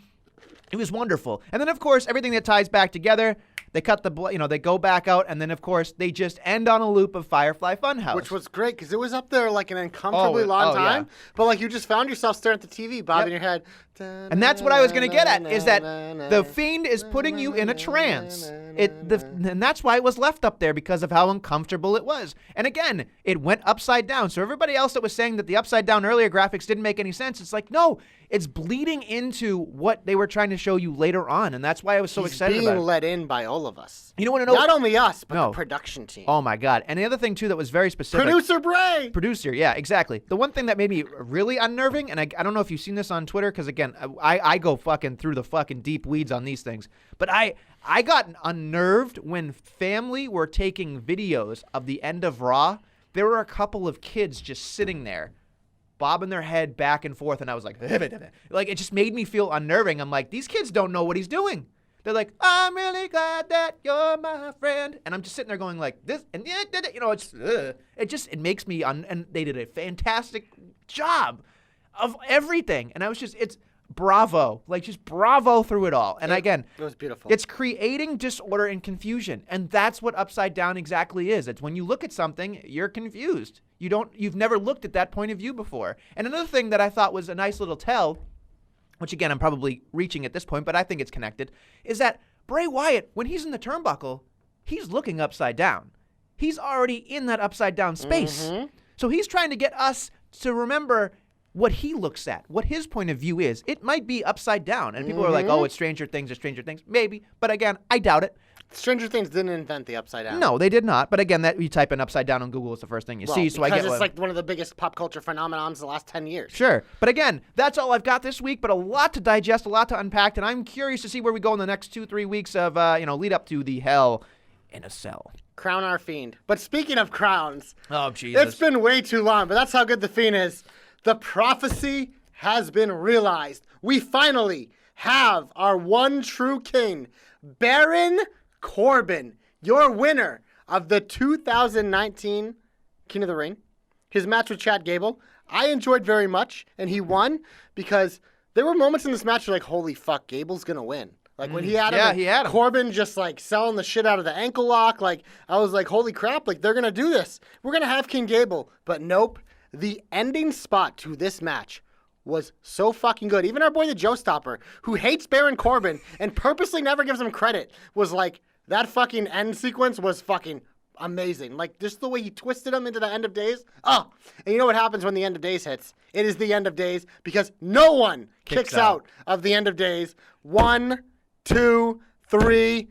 It was wonderful. And then, of course, everything that ties back together, they cut they go back out, and then, of course, they just end on a loop of Firefly Funhouse. Which was great, because it was up there like an uncomfortably long time. Yeah. But, like, you just found yourself staring at the TV, bobbing your head. And that's what I was going to get at, is that the Fiend is putting you in a trance. And that's why it was left up there, because of how uncomfortable it was. And again, it went upside down. So everybody else that was saying that the upside down earlier graphics didn't make any sense, it's like, no, it's bleeding into what they were trying to show you later on. And that's why I was so excited about it. Being let in by all of us. You want to know? Not only us, but the production team. Oh my God. And the other thing too that was very specific. Producer Bray! Producer, yeah, exactly. The one thing that made me really unnerving, and I don't know if you've seen this on Twitter, because again, I go fucking through the fucking deep weeds on these things, but I got unnerved when family were taking videos of the end of Raw. There were a couple of kids just sitting there, bobbing their head back and forth, and I was like, like, it just made me feel unnerving. I'm like, these kids don't know what he's doing. They're like, I'm really glad that you're my friend. And I'm just sitting there going like this, and it makes me, and they did a fantastic job of everything. And I was just, it's bravo, like just bravo through it all. And again, it was beautiful. It's creating disorder and confusion. And that's what Upside Down exactly is. It's when you look at something, you're confused. You've never looked at that point of view before. And another thing that I thought was a nice little tell, which again, I'm probably reaching at this point, but I think it's connected, is that Bray Wyatt, when he's in the turnbuckle, he's looking upside down. He's already in that upside down space. Mm-hmm. So he's trying to get us to remember what he looks at, what his point of view is. It might be upside down. And people are like, oh, it's Stranger Things or Stranger Things. Maybe. But again, I doubt it. Stranger Things didn't invent the upside down. No, they did not. But again, that you type in upside down on Google, it's the first thing you see. So because it's like one of the biggest pop culture phenomenons the last 10 years. Sure. But again, that's all I've got this week, but a lot to digest, a lot to unpack, and I'm curious to see where we go in the next 2-3 weeks of, lead up to the Hell in a Cell. Crown our Fiend. But speaking of crowns. Oh, Jesus. It's been way too long, but that's how good the Fiend is. The prophecy has been realized. We finally have our one true king, Baron Corbin, your winner of the 2019 King of the Ring. His match with Chad Gable, I enjoyed very much, and he won because there were moments in this match where like, holy fuck, Gable's gonna win. Like when he had him, he had him. Corbin just like selling the shit out of the ankle lock. Like I was like, holy crap, like they're gonna do this. We're gonna have King Gable, but nope. The ending spot to this match was so fucking good. Even our boy the Joe Stopper, who hates Baron Corbin and purposely never gives him credit, was like, that fucking end sequence was fucking amazing. Like, just the way he twisted him into the end of days. Oh, and you know what happens when the end of days hits? It is the end of days because no one kicks out of the end of days. 1, 2, 3.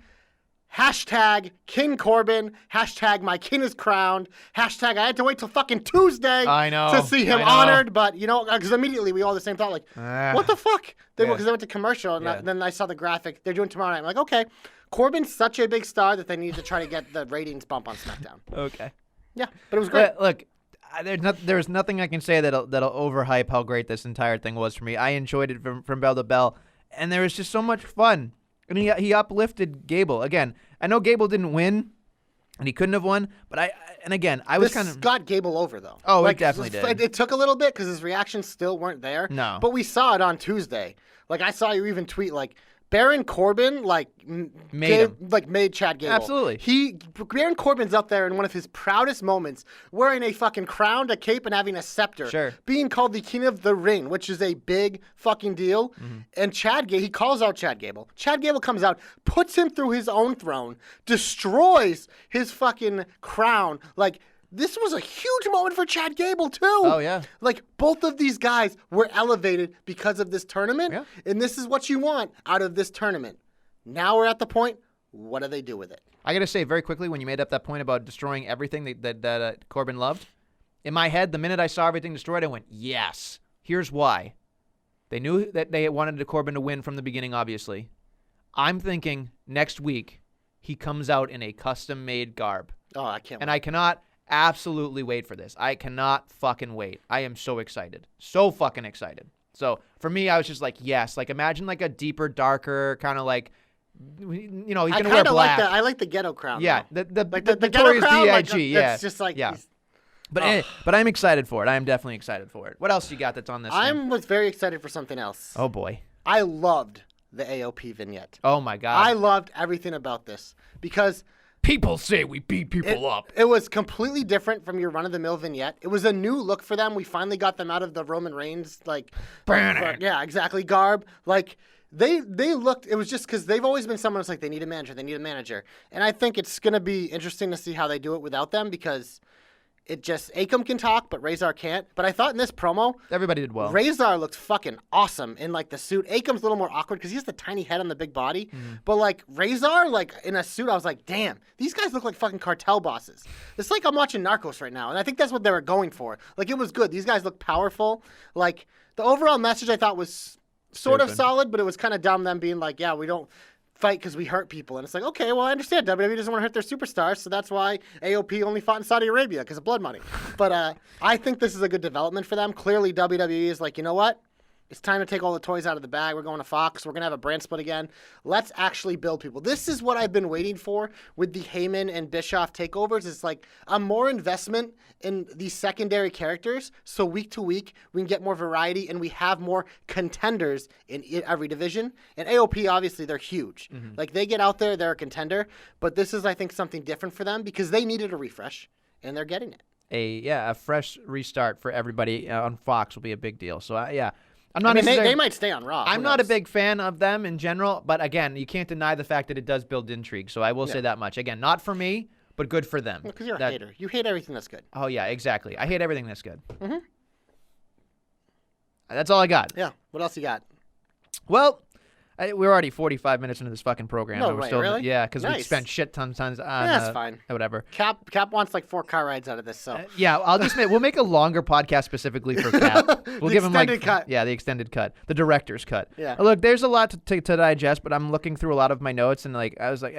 Hashtag King Corbin. Hashtag my king is crowned. Hashtag I had to wait till fucking Tuesday I know, to see him I know. honored. But, because immediately we all had the same thought, like, what the fuck? Because they went to commercial, and then I saw the graphic. They're doing tomorrow night. I'm like, okay, Corbin's such a big star that they need to try to get the ratings bump on SmackDown. Okay. Yeah, but it was great. Look, there's nothing I can say that'll overhype how great this entire thing was for me. I enjoyed it from bell to bell, and there was just so much fun. And he uplifted Gable. Again, I know Gable didn't win, and he couldn't have won, but I was kind of got Gable over, though. Oh, it definitely did. It took a little bit because his reactions still weren't there. No. But we saw it on Tuesday. Like, I saw you even tweet, like, Baron Corbin, made Chad Gable. Absolutely. Baron Corbin's up there in one of his proudest moments, wearing a fucking crown, a cape, and having a scepter. Sure. Being called the King of the Ring, which is a big fucking deal. Mm-hmm. And he calls out Chad Gable. Chad Gable comes out, puts him through his own throne, destroys his fucking crown. Like, this was a huge moment for Chad Gable, too. Oh, yeah. Like, both of these guys were elevated because of this tournament, Yeah. and this is what you want out of this tournament. Now we're at the point, what do they do with it? I got to say very quickly, when you made up that point about destroying everything that Corbin loved, in my head, the minute I saw everything destroyed, I went, yes. Here's why. They knew that they wanted Corbin to win from the beginning, obviously. I'm thinking next week he comes out in a custom-made garb. Oh, I can't And wait. I cannot absolutely wait for this. I cannot fucking wait. I am so excited. So fucking excited. So for me, I was just like, yes. Like, imagine like a deeper, darker, kind of like, he's going to wear black. I like the ghetto crown. Yeah, though. the ghetto Notorious crown, B.I.G., yeah. It's just like, yeah. But I'm excited for it. I am definitely excited for it. What else you got that's on this I thing? was very excited for something else. Oh, boy. I loved the AOP vignette. Oh, my God. I loved everything about this because People say we beat people up. it was completely different from your run-of-the-mill vignette. It was a new look for them. We finally got them out of the Roman Reigns, yeah, exactly, garb. Like, they looked, it was just because they've always been someone who's like, they need a manager. And I think it's going to be interesting to see how they do it without them because Akam can talk, but Razor can't. But I thought in this promo, Everybody did well. Razor looked fucking awesome in like the suit. Akam's a little more awkward because he has the tiny head on the big body. But like Razor, like in a suit, I was like, damn, these guys look like fucking cartel bosses. It's like I'm watching Narcos right now, and I think that's what they were going for. Like, it was good. These guys look powerful. Like, the overall message I thought was sort of Stupid. solid, but it was kind of dumb them being like, yeah, we don't fight because we hurt people. And it's like, okay, well, I understand. WWE doesn't want to hurt their superstars, so that's why AOP only fought in Saudi Arabia because of blood money. But I think this is a good development for them. Clearly, WWE is like, you know what? It's time to take all the toys out of the bag. We're going to Fox. We're going to have a brand split again. Let's actually build people. This is what I've been waiting for with the Heyman and Bischoff takeovers. It's like a more investment in these secondary characters so week to week we can get more variety and we have more contenders in every division. And AOP, obviously, they're huge. Like, they get out there, they're a contender. But this is, I think, something different for them because they needed a refresh, and they're getting it. A fresh restart for everybody on Fox will be a big deal. So, yeah. They might stay on Raw. I'm not a big fan of them in general, but again, you can't deny the fact that it does build intrigue. So I will say that much. Again, not for me, but good for them. Because you're a hater. You hate everything that's good. Oh, yeah, exactly. I hate everything that's good. Mm-hmm. That's all I got. Yeah. What else you got? Well, we're already 45 minutes into this fucking program. No and we're way, still, really? Yeah, because we Nice. spent shit tons on That's fine. Whatever. Cap wants like 4 car rides out of this, so. Yeah, we'll make a longer podcast specifically for Cap. We'll give him extended cut. Yeah, the extended cut, the director's cut. Yeah. Look, there's a lot to digest, but I'm looking through a lot of my notes and like I was like,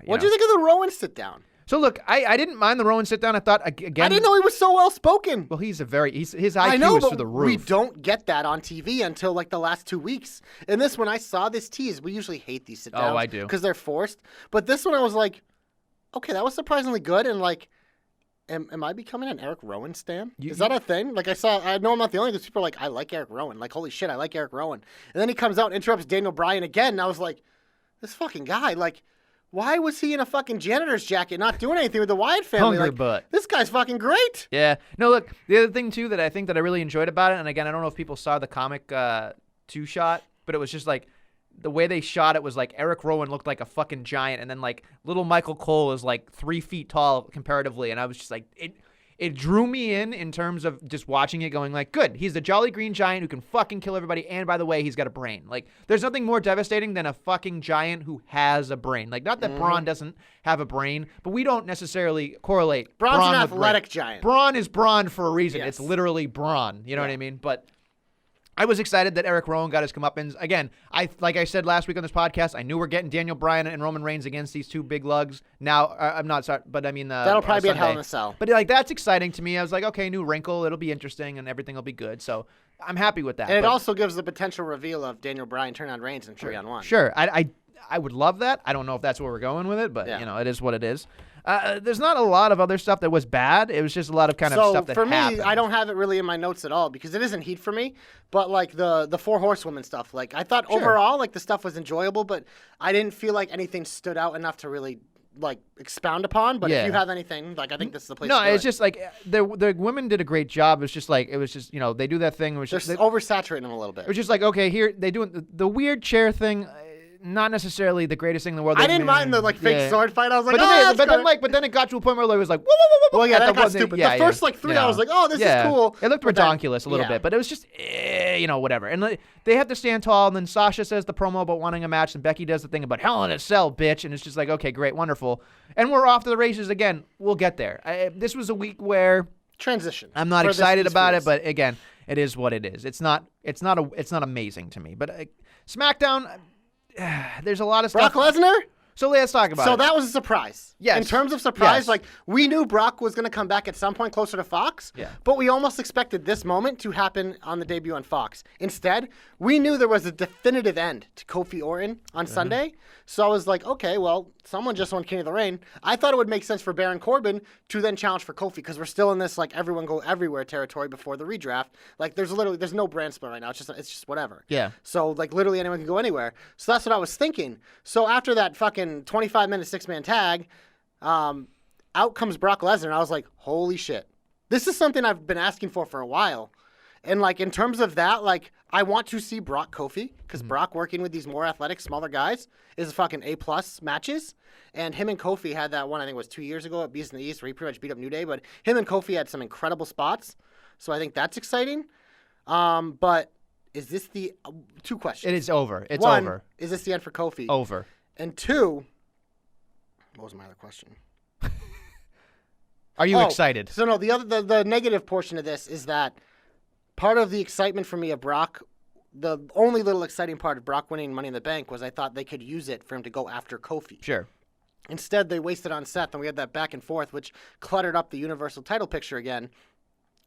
What do you think of the Rowan sit down? So look, I didn't mind the Rowan sit down. I thought again. I didn't know he was so well spoken. Well, his IQ I know, is but through the roof. we don't get that on TV until like the last 2 weeks. And this, when I saw this tease, we usually hate these sit downs. Oh, I do. Because they're forced. But this one, I was like, okay, that was surprisingly good. And like, am I becoming an Eric Rowan stan? Is that a thing? Like, I know I'm not the only because people are like, I like Eric Rowan. Like, holy shit, I like Eric Rowan. And then he comes out and interrupts Daniel Bryan again. And I was like, this fucking guy, like, why was he in a fucking janitor's jacket not doing anything with the Wyatt family? Hungry like, butt. This guy's fucking great. Yeah. No, look, the other thing, too, that I think that I really enjoyed about it, and again, I don't know if people saw the comic 2 shot, but it was just like the way they shot it was like Eric Rowan looked like a fucking giant, and then like little Michael Cole is like 3 feet tall comparatively, and I was just like, it drew me in terms of just watching it going like, good, he's the jolly green giant who can fucking kill everybody, and by the way, he's got a brain. Like, there's nothing more devastating than a fucking giant who has a brain. Like, not that Braun doesn't have a brain, but we don't necessarily correlate Braun's Braun an with athletic brain. giant. Braun is Braun for a reason. Yes. It's literally Braun. You know what I mean? But I was excited that Eric Rowan got his comeuppance. Again, like I said last week on this podcast, I knew we're getting Daniel Bryan and Roman Reigns against these two big lugs. Now, I'm not sorry, but I mean That'll probably be at Sunday. Hell in a Cell. But like that's exciting to me. I was like, okay, new wrinkle, it'll be interesting, and everything will be good. So I'm happy with that. And it But- also gives the potential reveal of Daniel Bryan turn on Reigns in 3-on-1. Sure, I would love that. I don't know if that's where we're going with it, but Yeah. it is what it is. There's not a lot of other stuff that was bad. It was just a lot of kind of stuff that for me, happened. I don't have it really in my notes at all because it isn't heat for me. But like the Four Horsewomen stuff, like I thought overall, like the stuff was enjoyable, but I didn't feel like anything stood out enough to really like expound upon. But Yeah. if you have anything, like I think this is the place. No, to do it's it. just like the women did a great job. It was just they do that thing. It was They're just oversaturating them a little bit. it was just like okay, here they doing the weird chair thing. Not necessarily the greatest thing in the world. I didn't mind the like fake Yeah. sword fight. I was like, But, oh, then, that's but then kinda- like, but then it got to a point where it was like, whoa, whoa, whoa, whoa. Well, yeah, at that the got one- stupid. yeah, The first like three, I was like, oh, this is cool. It looked But then- redonkulous a little yeah. bit, but it was just, whatever. And like, they have to stand tall, and then Sasha says the promo about wanting a match, and Becky does the thing about Hell in a Cell, bitch, and it's just like, okay, great, wonderful. And we're off to the races again. We'll get there. This was a week where transition. I'm not for this- excited these about it, feuds. but again, it is what it is. It's not amazing to me. But SmackDown, there's a lot of stuff. Brock Lesnar. So let's talk about it. So that was a surprise. Yes. In terms of surprise, Yes. like we knew Brock was going to come back at some point closer to Fox. Yeah. But we almost expected this moment to happen on the debut on Fox. Instead, we knew there was a definitive end to Kofi Orton on Sunday. So I was like, okay, well, someone just won King of the Ring. I thought it would make sense for Baron Corbin to then challenge for Kofi because we're still in this like everyone go everywhere territory before the redraft. Like there's no brand split right now. It's just whatever. Yeah. So like literally anyone can go anywhere. So that's what I was thinking. So after that fucking 25-minute 6-man tag, out comes Brock Lesnar, and I was like, holy shit. This is something I've been asking for a while. And like in terms of that, like I want to see Brock Kofi because Brock working with these more athletic, smaller guys is fucking A+ matches. And him and Kofi had that one, I think it was 2 years ago at Beast in the East where he pretty much beat up New Day. But him and Kofi had some incredible spots. So I think that's exciting. But is this the two questions? It is over. It's One, over. is this the end for Kofi? Over. And two, what was my other question? Are you Oh, excited? So no, the negative portion of this is that part of the excitement for me of Brock, the only little exciting part of Brock winning Money in the Bank was I thought they could use it for him to go after Kofi. Sure. Instead, they wasted on Seth, and we had that back and forth, which cluttered up the Universal title picture again.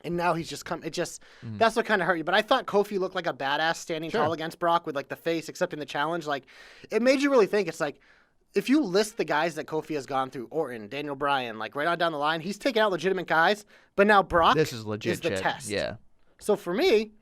And now he's just come. It just that's what kind of hurt you. But I thought Kofi looked like a badass standing Sure. tall against Brock with like the face accepting the challenge. Like it made you really think. It's like if you list the guys that Kofi has gone through, Orton, Daniel Bryan, like right on down the line, he's taken out legitimate guys. But now Brock This is legit the shit. test. Yeah. So for me,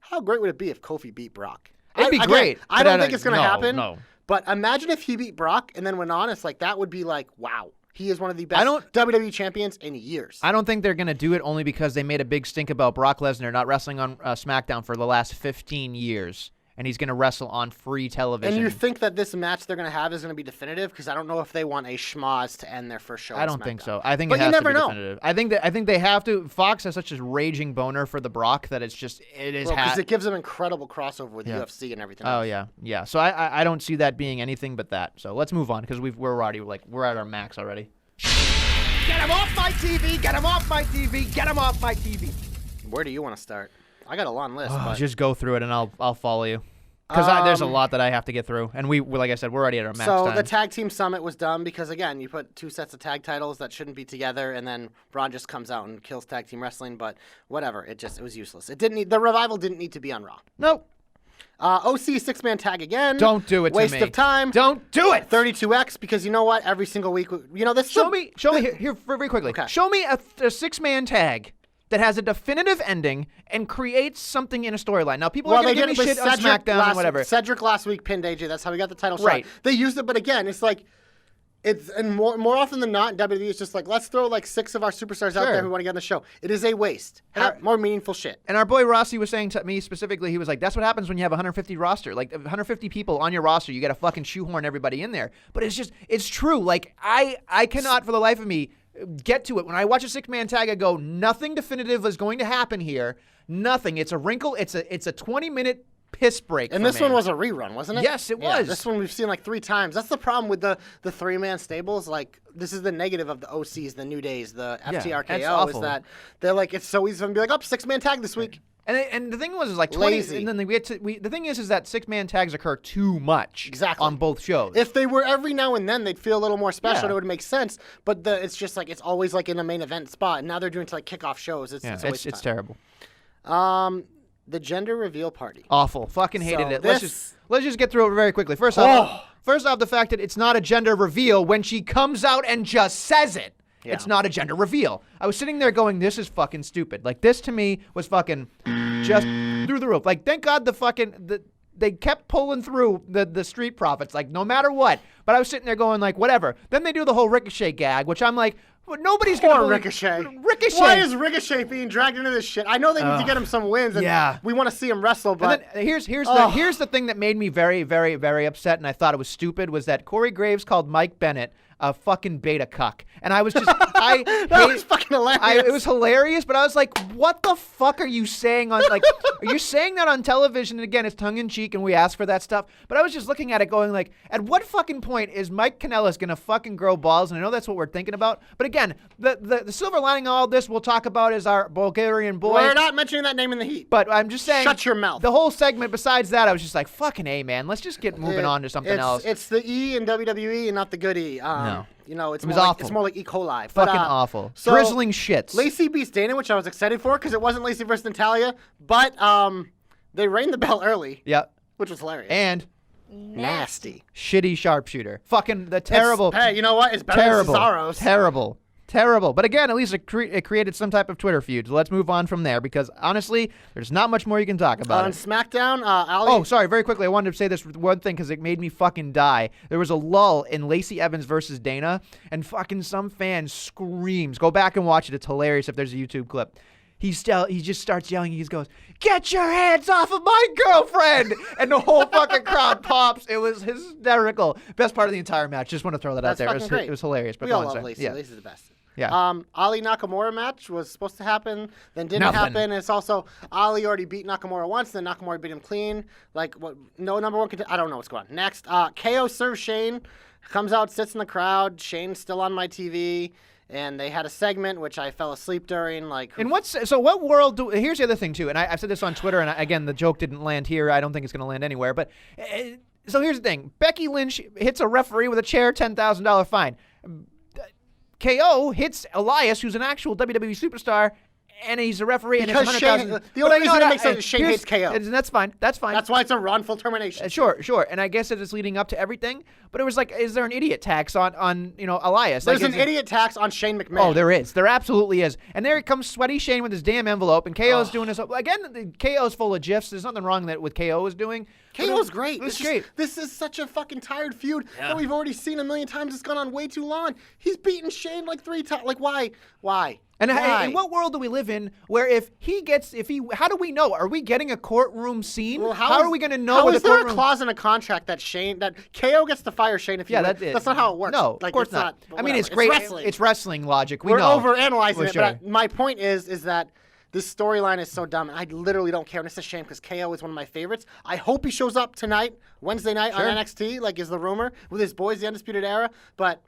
how great would it be if Kofi beat Brock? It'd be Again, great, I but don't think it's going to no, happen. no. But imagine if he beat Brock and then went on. It's like that would be like, wow, he is one of the best don't- WWE champions in years. I don't think they're going to do it only because they made a big stink about Brock Lesnar not wrestling on SmackDown for the last 15 years. And he's going to wrestle on free television. And you think that this match they're going to have is going to be definitive? Because I don't know if they want a schmoz to end their first show. I on don't think SmackDown. so. I think But it has you never to be know. definitive. I think they have to. Fox has such a raging boner for the Brock that it is Because it gives them incredible crossover with UFC and everything. Oh else. yeah. So I don't see that being anything but that. So let's move on because we're already we're at our max already. Get him off my TV! Get him off my TV! Get him off my TV! Where do you want to start? I got a long list. Oh, but just go through it and I'll follow you. Because there's a lot that I have to get through, and we like I said, we're already at our max so time. the tag team summit was dumb because again, you put two sets of tag titles that shouldn't be together, and then Braun just comes out and kills tag team wrestling. But whatever, it was useless. The revival didn't need to be on Raw. Nope. OC 6-man tag again. Don't do it Waste to me. of time. Don't do it. 32X because you know what? Every single week, this. Show me here very quickly. Okay. Show me a 6-man tag that has a definitive ending and creates something in a storyline. Now, people are going to give me shit on SmackDown and whatever. Cedric last week pinned AJ. That's how we got the title Right. shot. They used it, but again, it's like, and more often than not, WWE is just like, let's throw like 6 of our superstars out Sure. there who want to get on the show. It is a waste. Have more meaningful shit. And our boy Rossi was saying to me specifically, he was like, that's what happens when you have 150 roster. Like 150 people on your roster, you got to fucking shoehorn everybody in there. But it's true. Like I cannot for the life of me get to it. When I watch a 6-man tag, I go, nothing definitive is going to happen here. Nothing. It's a wrinkle. It's a 20-minute piss break. And this one was a rerun, wasn't it? Yes, it was. This one we've seen like 3 times. That's the problem with the 3-man stables. Like, this is the negative of the OCs, the New Days, the FTRKO, is that they're like, it's so easy for them to be like, 6-man tag this week. And the thing was, is like 20, Lazy. and then the thing is that 6-man tags occur too much on both shows. If they were every now and then, they'd feel a little more special. Yeah. And it would make sense. But it's just like, it's always like in a main event spot. And now they're doing to like kickoff shows. It's it's terrible. The gender reveal party. Awful. Fucking hated So it. Let's just get through it very quickly. First off, the fact that it's not a gender reveal when she comes out and just says it. Yeah. It's not a gender reveal. I was sitting there going, this is fucking stupid. Like, this to me was fucking just through the roof. Like, thank God they kept pulling through the Street Profits, like, no matter what. But I was sitting there going, like, whatever. Then they do the whole Ricochet gag, which I'm like, well, nobody's going to Ricochet. Ricochet. Why is Ricochet being dragged into this shit? I know they need to get him some wins, and we want to see him wrestle, but... And then here's the thing that made me very, very, very upset, and I thought it was stupid, was that Corey Graves called Mike Bennett a fucking beta cuck. And I was just... that was fucking hilarious. It was hilarious, but I was like, what the fuck are you saying on... Like, you're saying that on television, and again, it's tongue-in-cheek, and we ask for that stuff, but I was just looking at it going like, at what fucking point is Mike Kanellis going to fucking grow balls? And I know that's what we're thinking about, but again, the silver lining of all this we'll talk about is our Bulgarian boy. We're not mentioning that name in the heat. But I'm just saying... Shut your mouth. The whole segment, besides that, I was just like, fucking A, man. Let's just get moving on to something else. It's the E in WWE and not the good E. No. You know, it's It was more awful. like, it's more like E. coli. Fucking awful. So Drizzling shits. Lacey beats Dana, which I was excited for because it wasn't Lacey versus Natalia, but they rang the bell early. Yep. Which was hilarious. And nasty. Shitty sharpshooter. Fucking the terrible. Hey, you know what? It's better terrible, than Cesaro's. Terrible. But again, at least it created some type of Twitter feud. So let's move on from there because honestly, there's not much more you can talk about. On SmackDown, Ali. Oh, sorry. Very quickly, I wanted to say this one thing because it made me fucking die. There was a lull in Lacey Evans versus Dana, and fucking some fan screams. Go back and watch it. It's hilarious if there's a YouTube clip. He just starts yelling. He just goes, "Get your hands off of my girlfriend!" And the whole fucking crowd pops. It was hysterical. Best part of the entire match. Just want to throw that out there. Great. It was hilarious. But we all love Lacey. Yeah. Lacey's the best. Yeah. Ali Nakamura match was supposed to happen, then didn't happen. And it's also Ali already beat Nakamura once, then Nakamura beat him clean. Like what? No number one. I don't know what's going on. Next, KO serves Shane. Comes out, sits in the crowd. Shane's still on my TV. And they had a segment which I fell asleep during. Like, and what world do? Here's the other thing too. And I've said this on Twitter. And again, the joke didn't land here. I don't think it's going to land anywhere. But so here's the thing: Becky Lynch hits a referee with a chair, $10,000 fine. KO hits Elias, who's an actual WWE superstar, and he's a referee. Because and it's Shane, the only reason it makes sense is Shane hates KO. That's fine. That's fine. That's why it's a wrongful termination. Sure. And I guess it is leading up to everything. But it was like, is there an idiot tax on Elias? There's an idiot tax on Shane McMahon. Oh, there is. There absolutely is. And there comes sweaty Shane with his damn envelope, and KO's doing this. Again, KO's full of GIFs. There's nothing wrong with KO is doing. KO's great. It's great. This is such a fucking tired feud that we've already seen a million times. It's gone on way too long. He's beaten Shane like 3 times. Like, why? And in what world do we live in where how do we know? Are we getting a courtroom scene? Well, how are we going to know? How what is the there a courtroom... clause in a contract that KO gets to fire Shane if he wins? That's not how it works. No, of course not. I mean, it's great. It's wrestling logic. We're know. overanalyzing it, sure. but my point is that this storyline is so dumb, and I literally don't care. And it's a shame because KO is one of my favorites. I hope he shows up tonight, Wednesday night on NXT, like is the rumor, with his boys, the Undisputed Era. But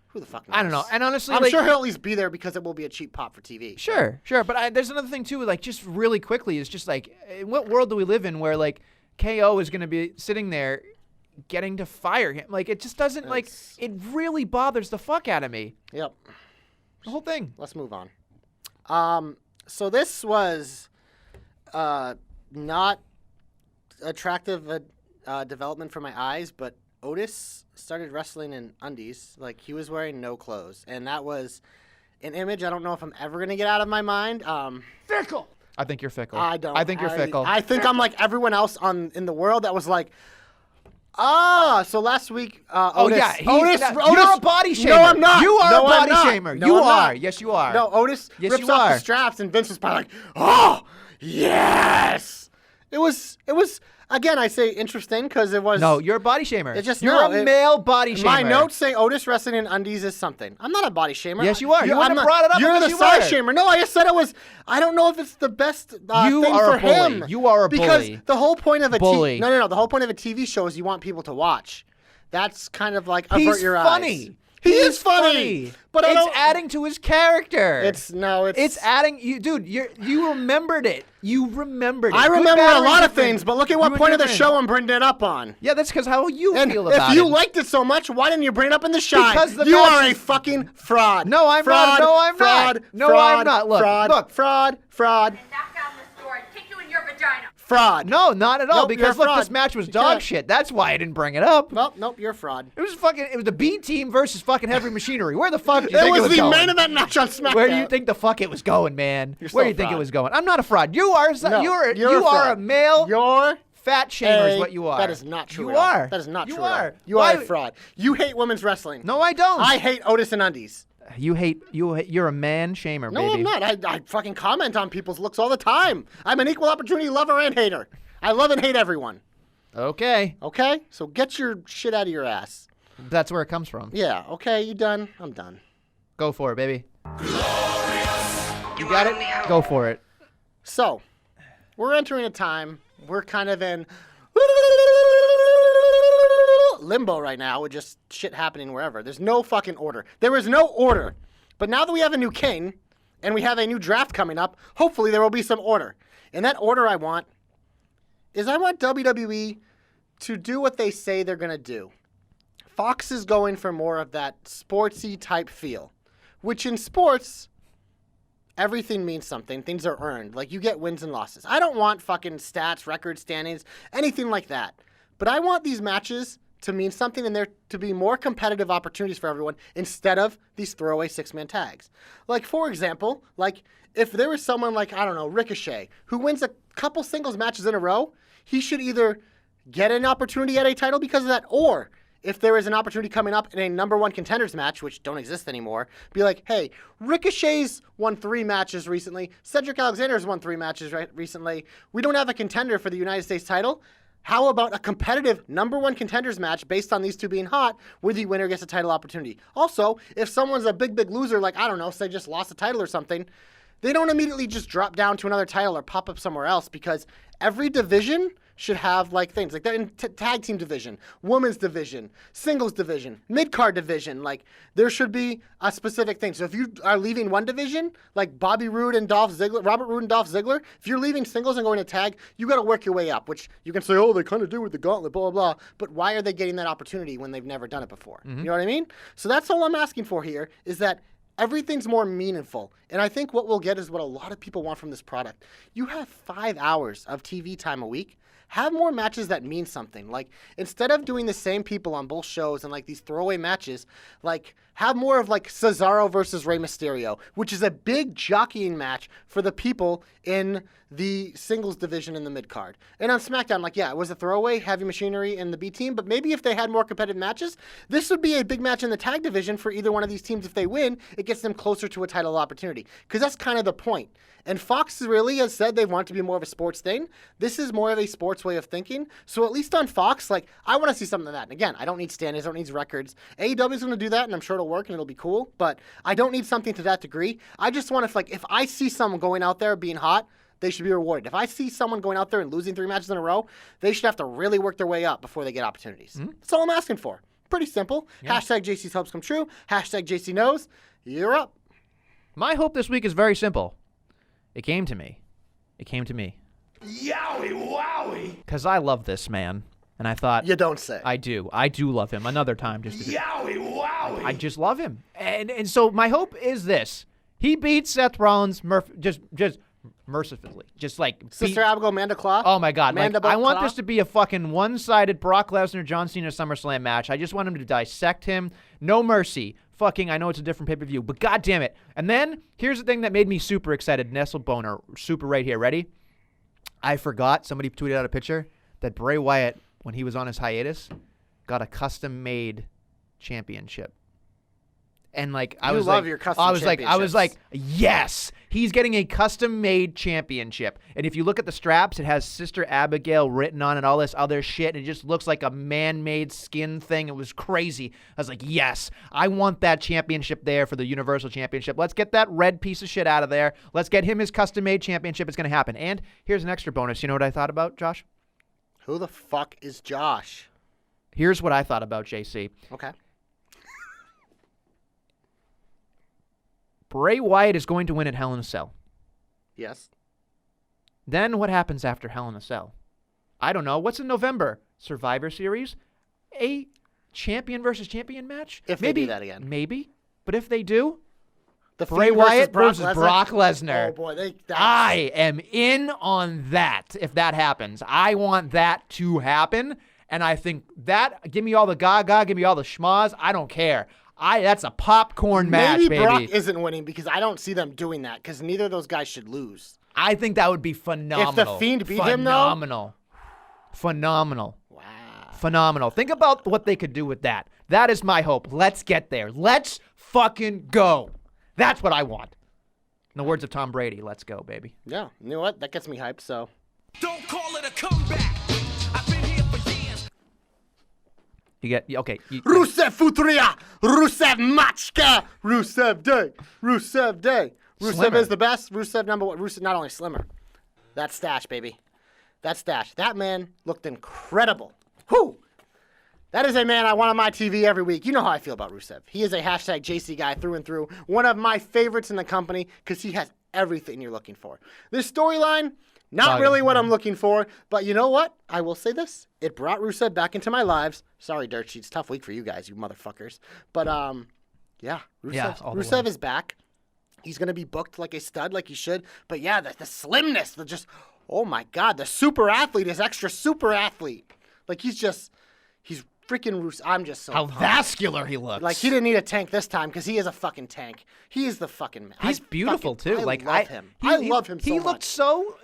who the fuck knows? I don't know. And honestly, I'm sure he'll at least be there because it will be a cheap pop for TV. Sure. But there's another thing too. Like, just really quickly, it's just like, in what world do we live in where like KO is going to be sitting there getting to fire him? Like, it just doesn't it really bothers the fuck out of me. Yep. The whole thing. Let's move on. So this was not attractive development for my eyes, but Otis started wrestling in undies. Like, he was wearing no clothes. And that was an image I don't know if I'm ever going to get out of my mind. Fickle! I think you're fickle. I don't. I think you're fickle. I think I'm like everyone else in the world that was like, so last week, Otis. Otis, you're a body shamer. No, I'm not. You are no, a body I'm not. shamer. No, you I'm are. not. Yes, you are. No, Otis rips off the straps, and Vince was probably like, oh, yes. It was again, I say interesting because it was. No, you're a body shamer. It's just you're no, a male body shamer. My notes say Otis wrestling in undies is something. I'm not a body shamer. Yes, you are. You wouldn't have brought it up You're unless the you size were. shamer. No, I just said it was. I don't know if it's the best You thing are for a bully. him. You are a because bully. the whole point of a Bully. no. The whole point of a TV show is you want people to watch. That's kind of like avert He's your funny. eyes. He is funny. But I it's don't. adding to his character. It's adding. You remembered it. You remembered it. I Good, remember bad, a or lot of indifferent. things, but look at what You point of the indifferent. show I'm bringing it up on. Yeah, that's because how you And feel about if you it. liked it so much, why didn't you bring it up in the shine? Because the you match are a is- fucking fraud. No, I'm fraud, not. No, I'm fraud, not. No, fraud, I'm not. Look, fraud, look. fraud, fraud, Knock down the store and kick you in your vagina. fraud. No, not at all. Nope, because you're a look, this fraud. match was You dog can't. shit. That's why I didn't bring it up. Well, nope, you're a fraud. It was the B team versus fucking Heavy Machinery. Where the fuck do you It think was it was the going? main event match on SmackDown. Where do you think the fuck it was going, man? You're Where still do you a think it fraud. was going? I'm not a fraud. You are. No, you are you're a a fraud. male You're fat shamer. Is a- what you are. That is not true. You at all. are. That is not You true. at all. are. You Why- are a fraud. You hate women's wrestling. No, I don't. I hate Otis and undies. You hate. You're a man shamer, No, baby. I'm not. I fucking comment on people's looks all the time. I'm an equal opportunity lover and hater. I love and hate everyone. Okay, Okay? So get your shit out of your ass. that's where it comes from. Yeah, okay, you done? I'm done. Go for it, baby. You got it. Go for it. So, we're entering a time, we're kind of in limbo right now with just shit happening wherever. There's no fucking order. There is no order. But now that we have a new king and we have a new draft coming up, hopefully there will be some order. And that order I want WWE to do what they say they're going to do. Fox is going for more of that sportsy type feel, which in sports, everything means something. Things are earned. Like, you get wins and losses. I don't want fucking stats, records, standings, anything like that. But I want these matches to mean something and there to be more competitive opportunities for everyone instead of these throwaway six-man tags. Like, for example, like, if there was someone like, I don't know, Ricochet, who wins a couple singles matches in a row, he should either get an opportunity at a title because of that, or if there is an opportunity coming up in a number one contenders match, which don't exist anymore, be like, hey, Ricochet's won 3 matches recently. Cedric Alexander's won 3 matches recently. We don't have a contender for the United States title. How about a competitive number one contenders match based on these two being hot where the winner gets a title opportunity? Also, if someone's a big loser, like, I don't know, say just lost a title or something, they don't immediately just drop down to another title or pop up somewhere else, because every division should have like things like that in tag team division, women's division, singles division, mid-card division. Like, there should be a specific thing. So if you are leaving one division, like Bobby Roode and Dolph Ziggler, Robert Roode and Dolph Ziggler, if you're leaving singles and going to tag, you got to work your way up, which you can say, oh, they kind of do with the gauntlet, blah, blah, blah. But why are they getting that opportunity when they've never done it before? You know what I mean? So that's all I'm asking for here, is that everything's more meaningful. And I think what we'll get is what a lot of people want from this product. You have 5 hours of TV time a week. Have more matches that mean something. Like, instead of doing the same people on both shows and like these throwaway matches, like, have more of like Cesaro versus Rey Mysterio, which is a big jockeying match for the people in the singles division in the mid card. And on SmackDown, like, yeah, it was a throwaway, Heavy Machinery and the B team, but maybe if they had more competitive matches, this would be a big match in the tag division for either one of these teams. If they win, it gets them closer to a title opportunity, because that's kind of the point. And Fox really has said they want it to be more of a sports thing. This is more of a sports way of thinking. So at least on Fox, like, I want to see something like that. And again, I don't need standings, I don't need records. AEW is going to do that, and I'm sure it'll work and it'll be cool. But I don't need something to that degree. I just want to, like, if I see someone going out there being hot, they should be rewarded. If I see someone going out there and losing 3 matches in a row, they should have to really work their way up before they get opportunities. That's all I'm asking for. Pretty simple. Yeah. Hashtag JC's hopes come true. Hashtag JC knows. You're up. My hope this week is very simple. It came to me. It came to me. Yowie wowie. Because I love this man. And I thought... You don't say. I do. I do love him. Another time just to... Yowie wowie. I just love him. And so my hope is this. He beats Seth Rollins just mercifully. Just like... Sister Abigail, Amanda Claw. Oh my God. Like, Amanda I want Claw? this to be a fucking one-sided Brock Lesnar, John Cena SummerSlam match. I just want him to dissect him. No mercy. Fucking, I know it's a different pay-per-view, but God damn it. And then, here's the thing that made me super excited. Nestle Boner, super right here. Ready? I forgot, somebody tweeted out a picture, that Bray Wyatt, when he was on his hiatus, got a custom-made championship. And like You love your custom I was like championships. yes, he's getting a custom-made championship. And if you look at the straps, it has Sister Abigail written on it, all this other shit. And it just looks like a man-made skin thing. It was crazy. I was like, yes, I want that championship there for the Universal Championship. Let's get that red piece of shit out of there. Let's get him his custom-made championship. It's going to happen. And here's an extra bonus. You know what I thought about, Josh? Who the fuck is Josh? Here's what I thought about JC. Okay. Bray Wyatt is going to win at Hell in a Cell. Yes. Then what happens after Hell in a Cell? I don't know. What's in November? Survivor Series? A champion versus champion match? If they do that again. Maybe. But if they do, The Bray Fiend Wyatt versus versus Brock Lesnar. Oh boy, I am in on that if that happens. I want that to happen. And I think that, give me all the gaga, give me all the schmaz. I don't care. That's a popcorn match, maybe baby. Brock isn't winning because I don't see them doing that because neither of those guys should lose. I think that would be phenomenal. If the Fiend beat him, though? Phenomenal. Wow. Phenomenal. Think about what they could do with that. That is my hope. Let's get there. Let's fucking go. That's what I want. In the words of Tom Brady, let's go, baby. Yeah, you know what? That gets me hyped, so. Don't call it a comeback. I've been here for years. Okay. Rusev Futria! Rusev Machka! Rusev Day! Rusev Day! Rusev Slimmer. is the best. Rusev number one. Rusev not only slimmer. That stash, baby. That stash. That man looked incredible. Whew! That is a man I want on my TV every week. You know how I feel about Rusev. He is a hashtag JC guy through and through. One of my favorites in the company because he has everything you're looking for. This storyline, not really what I'm looking for, but you know what? I will say this. It brought Rusev back into my lives. Sorry, Dirt Sheets. Tough week for you guys, you motherfuckers. But, yeah. all the Rusev way. is back. He's going to be booked like a stud, like he should. But, yeah, the slimness, oh, my God. The super athlete is extra super athlete. Like, he's freaking Rusev. I'm just so How pumped. vascular he looks. Like, he didn't need a tank this time because he is a fucking tank. He is the fucking man. He's beautiful too. I like love him. I love him so he much.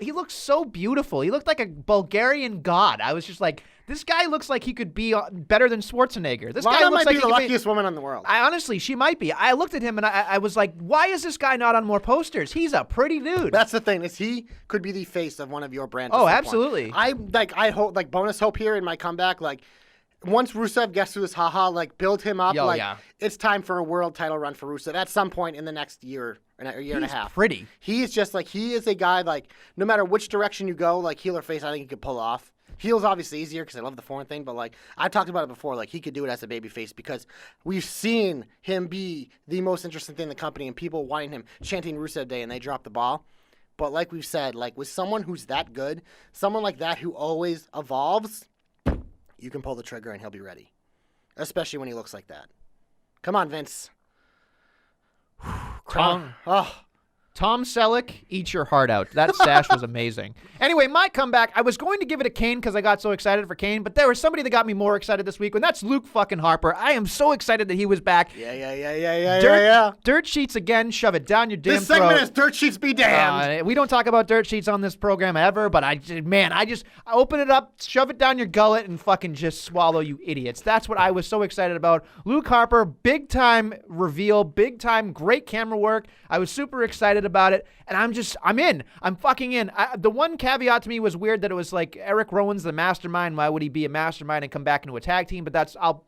He looked so beautiful. He looked like a Bulgarian god. I was just like, this guy looks like he could be better than Schwarzenegger. This guy Lana looks might like be the he could luckiest woman in the world. I honestly, she might be. I looked at him and I was like, why is this guy not on more posters? He's a pretty dude. That's the thing, is he could be the face of one of your brands. Oh, at some absolutely. point. I hope, like, bonus hope here in my comeback, like, once Rusev gets through this haha, like, build him up. Yo, like, yeah. It's time for a world title run for Rusev at some point in the next year, or year and a half. Pretty. He is just, like, he is a guy, like, no matter which direction you go, like, heel or face, I think he could pull off. Heel's obviously easier because I love the foreign thing, but, like, I talked about it before, like, he could do it as a baby face because we've seen him be the most interesting thing in the company and people wanting him, chanting Rusev Day, and they drop the ball. But like we've said, like, with someone who's that good, someone like that who always evolves, you can pull the trigger and he'll be ready. Especially when he looks like that. Come on, Vince. Tom Selleck, eat your heart out. That stash was amazing. Anyway, my comeback, I was going to give it a Kane because I got so excited for Kane, but there was somebody that got me more excited this week, and that's Luke fucking Harper. I am so excited that he was back. Yeah. Dirt Sheets again, shove it down your damn This segment throat. is Dirt Sheets be damned. We don't talk about Dirt Sheets on this program ever, but I open it up, shove it down your gullet, and fucking just swallow, you idiots. That's what I was so excited about. Luke Harper, big time reveal, big time, great camera work. I was super excited about it, and I'm in. I'm fucking in. The one caveat to me was weird that it was like Eric Rowan's the mastermind. Why would he be a mastermind and come back into a tag team? But I'll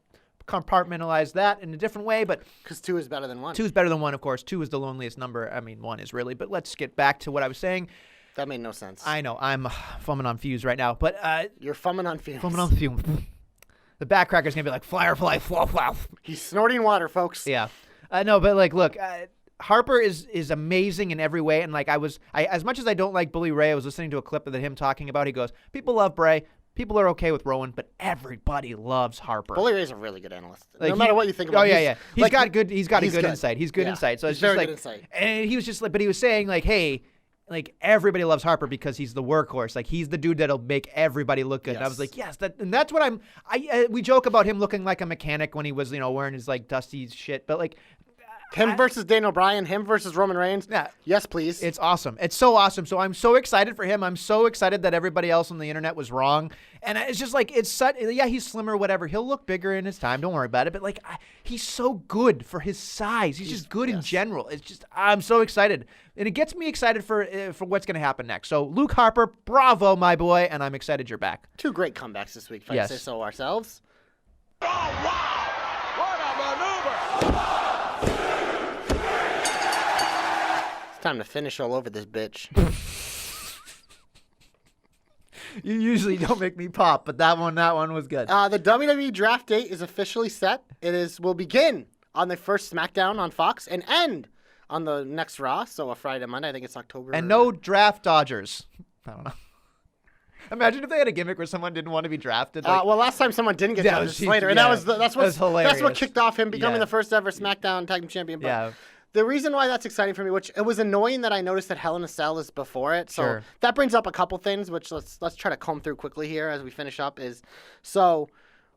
compartmentalize that in a different way, but Because 2 is better than 1. 2 is better than 1, of course. 2 is the loneliest number. I mean, 1 is really, but let's get back to what I was saying. That made no sense. I know, I'm fumming on fuse right now, but You're fumming on fumes. fumming on fumes. The back cracker's gonna be like, fly, fluff. He's snorting water, folks. Yeah. No, but like, look, Harper is amazing in every way, and like I as much as I don't like Bully Ray, I was listening to a clip of him talking about. He goes, people love Bray, people are okay with Rowan, but everybody loves Harper. Bully Ray's a really good analyst. Like, no matter what you think about him. yeah. He's got good he's insight. He's good Yeah. insight. So He's it's just very like, good insight. and he was just like, but he was saying like, hey, like everybody loves Harper because he's the workhorse. Like he's the dude that'll make everybody look good. And I was like, yes, that's what we joke about him looking like a mechanic when he was, wearing his like dusty shit, but like, Him versus Daniel Bryan, him versus Roman Reigns. Yeah. Yes, please. It's awesome. It's so awesome. So I'm so excited for him. I'm so excited that everybody else on the internet was wrong. And it's just like, it's such, yeah, he's slimmer, whatever. He'll look bigger in his time. Don't worry about it. But like, he's so good for his size. He's just good in general. It's just, I'm so excited. And it gets me excited for what's going to happen next. So Luke Harper, bravo, my boy. And I'm excited you're back. 2 great comebacks this week, if I say so ourselves. Oh, wow! What a maneuver! It's time to finish all over this bitch. You usually don't make me pop, but that one was good. The WWE draft date is officially set. Will begin on the first SmackDown on Fox and end on the next Raw. So a Friday, Monday. I think it's October. And no draft dodgers. I don't know. Imagine if they had a gimmick where someone didn't want to be drafted. Like, well, last time someone didn't get drafted, Slater, and that's was hilarious. That's what kicked off him becoming the first ever SmackDown Tag Team Champion. But the reason why that's exciting for me, which it was annoying that I noticed that Hell in a Cell is before it, so that brings up a couple things, which let's try to comb through quickly here as we finish up.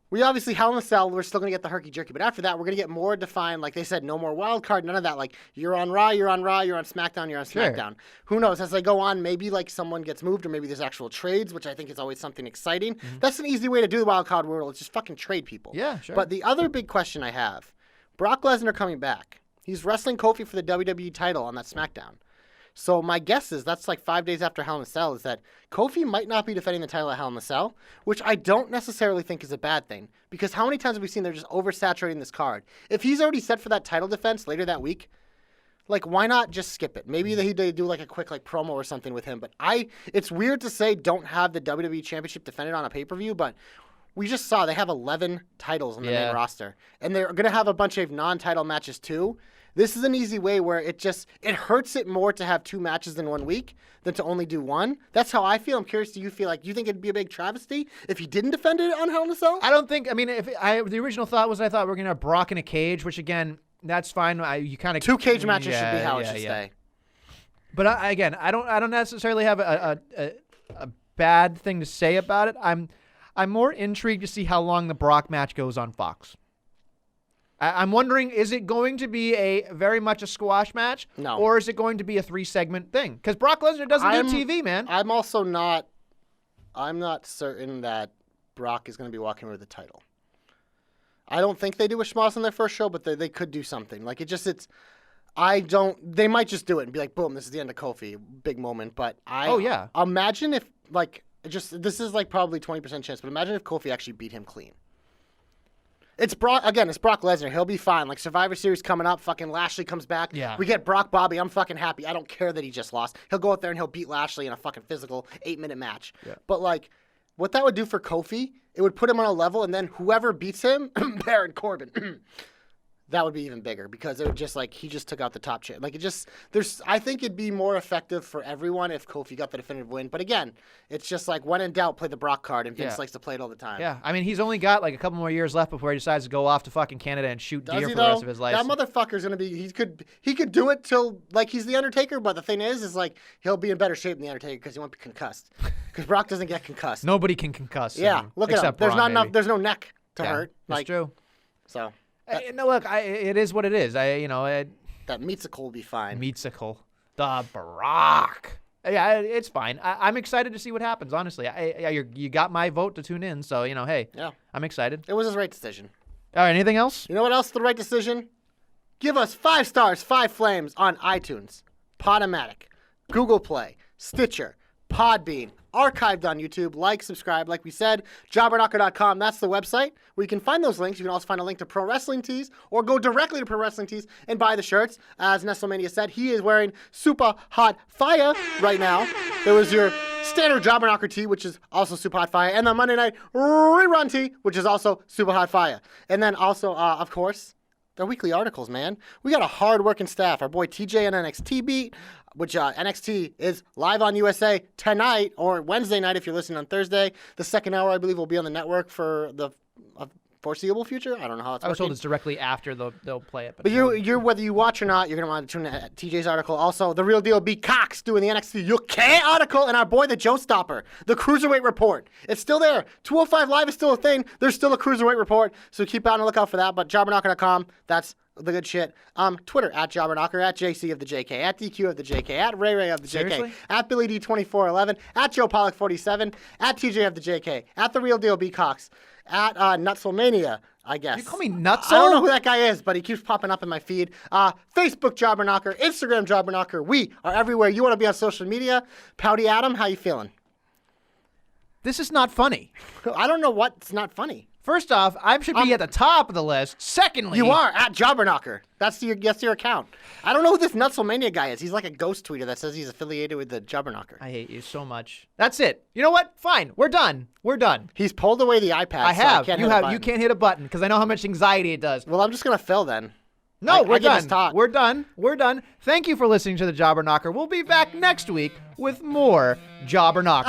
We obviously, Hell in a Cell, we're still going to get the herky-jerky. But after that, we're going to get more defined. Like they said, no more wild card, none of that. Like, you're on Raw, you're on Raw, you're on SmackDown, you're on SmackDown. Who knows? As they go on, maybe like someone gets moved or maybe there's actual trades, which I think is always something exciting. That's an easy way to do the wild card world. It's just fucking trade people. Yeah, sure. But the other big question I have, Brock Lesnar coming back. He's wrestling Kofi for the WWE title on that SmackDown. So my guess is that's like 5 days after Hell in a Cell is that Kofi might not be defending the title at Hell in a Cell, which I don't necessarily think is a bad thing because how many times have we seen they're just oversaturating this card? If he's already set for that title defense later that week, like why not just skip it? Maybe they do like a quick like promo or something with him. But it's weird to say don't have the WWE Championship defended on a pay-per-view, but we just saw they have 11 titles on the main roster, and they're going to have a bunch of non-title matches too. This is an easy way where it hurts it more to have 2 matches in 1 week than to only do 1. That's how I feel. I'm curious, do you feel like, you think it'd be a big travesty if he didn't defend it on Hell in a Cell? I don't think, the original thought was I thought we were going to have Brock in a cage, which again, that's fine. You kind of 2 cage matches should be how it should stay. But I don't necessarily have a bad thing to say about it. I'm more intrigued to see how long the Brock match goes on Fox. I'm wondering, is it going to be very much a squash match? No. Or is it going to be a 3-segment thing? Because Brock Lesnar doesn't do TV, man. I'm not certain that Brock is going to be walking with the title. I don't think they do a schmoss on their first show, but they could do something. Like, they might just do it and be like, boom, this is the end of Kofi. Big moment. But imagine if, like, this is like probably 20% chance, but imagine if Kofi actually beat him clean. It's Brock Lesnar. He'll be fine. Like Survivor Series coming up, fucking Lashley comes back. Yeah. We get Brock Bobby. I'm fucking happy. I don't care that he just lost. He'll go out there and he'll beat Lashley in a fucking physical 8-minute match. Yeah. But like, what that would do for Kofi, it would put him on a level, and then whoever beats him, Baron Corbin, that would be even bigger because it would just like he just took out the top champ. Like I think it'd be more effective for everyone if Kofi got the definitive win. But again, it's just like when in doubt, play the Brock card, and Vince likes to play it all the time. Yeah, I mean he's only got like a couple more years left before he decides to go off to fucking Canada and shoot deer for the rest of his life. That motherfucker's gonna be. He could do it till like he's the Undertaker. But the thing is like he'll be in better shape than the Undertaker because he won't be concussed. Because Brock doesn't get concussed. Nobody can concuss. Yeah, look at him. There's not enough. There's no neck to hurt. That's true. So. No, look, it is what it is. That Meatsicle will be fine. Meatsicle. The Brock. Yeah, it's fine. I'm excited to see what happens, honestly. You got my vote to tune in, so, hey. Yeah. I'm excited. It was his right decision. All right, anything else? You know what else is the right decision? Give us 5 stars, 5 flames on iTunes, Podomatic, Google Play, Stitcher, Podbean, archived on YouTube. Like, subscribe, like we said. Jobberknocker.com, that's the website where you can find those links. You can also find a link to Pro Wrestling Tees or go directly to Pro Wrestling Tees and buy the shirts. As Nestlemania said, he is wearing Super Hot Fire right now. There was your standard Jobberknocker tee, which is also Super Hot Fire, and the Monday Night Rerun tee, which is also Super Hot Fire. And then also, of course, their weekly articles, man. We got a hard-working staff. Our boy TJ and NXT Beat, which NXT is live on USA tonight or Wednesday night if you're listening on Thursday. The second hour, I believe, will be on the network for the foreseeable future. I don't know how it's working. I was told it's directly after they'll play it. But you're whether you watch or not, you're going to want to tune in to TJ's article. Also, The Real Deal B. Cox doing the NXT UK article, and our boy, the Joe Stopper, the Cruiserweight Report. It's still there. 205 Live is still a thing. There's still a Cruiserweight Report, so keep on the lookout for that. But Jobberknocker.com, that's the good shit. Twitter at Jobberknocker, at JC of the JK, at DQ of the JK, at Ray of the JK, Seriously? at Billy D2411, at Joe Pollock 47, at TJ of the JK, at The Real Deal B Cox, at Nutselmania, I guess. You call me Nutso? I don't know who that guy is, but he keeps popping up in my feed. Facebook Jobberknocker, Instagram Jobberknocker. We are everywhere. You want to be on social media? Pouty Adam, how you feeling? This is not funny. I don't know what's not funny. First off, I should be at the top of the list. Secondly, You are at Jobberknocker. That's your account. I don't know who this Nutselmania guy is. He's like a ghost tweeter that says he's affiliated with the Jobberknocker. I hate you so much. That's it. You know what? Fine. We're done. We're done. He's pulled away the iPad. I have. So I can't You hit a have. button. You can't hit a button because I know how much anxiety it does. Well, I'm just gonna fill then. No, we're I can done. just talk. We're done. We're done. Thank you for listening to the Jobberknocker. We'll be back next week with more Jobberknocker.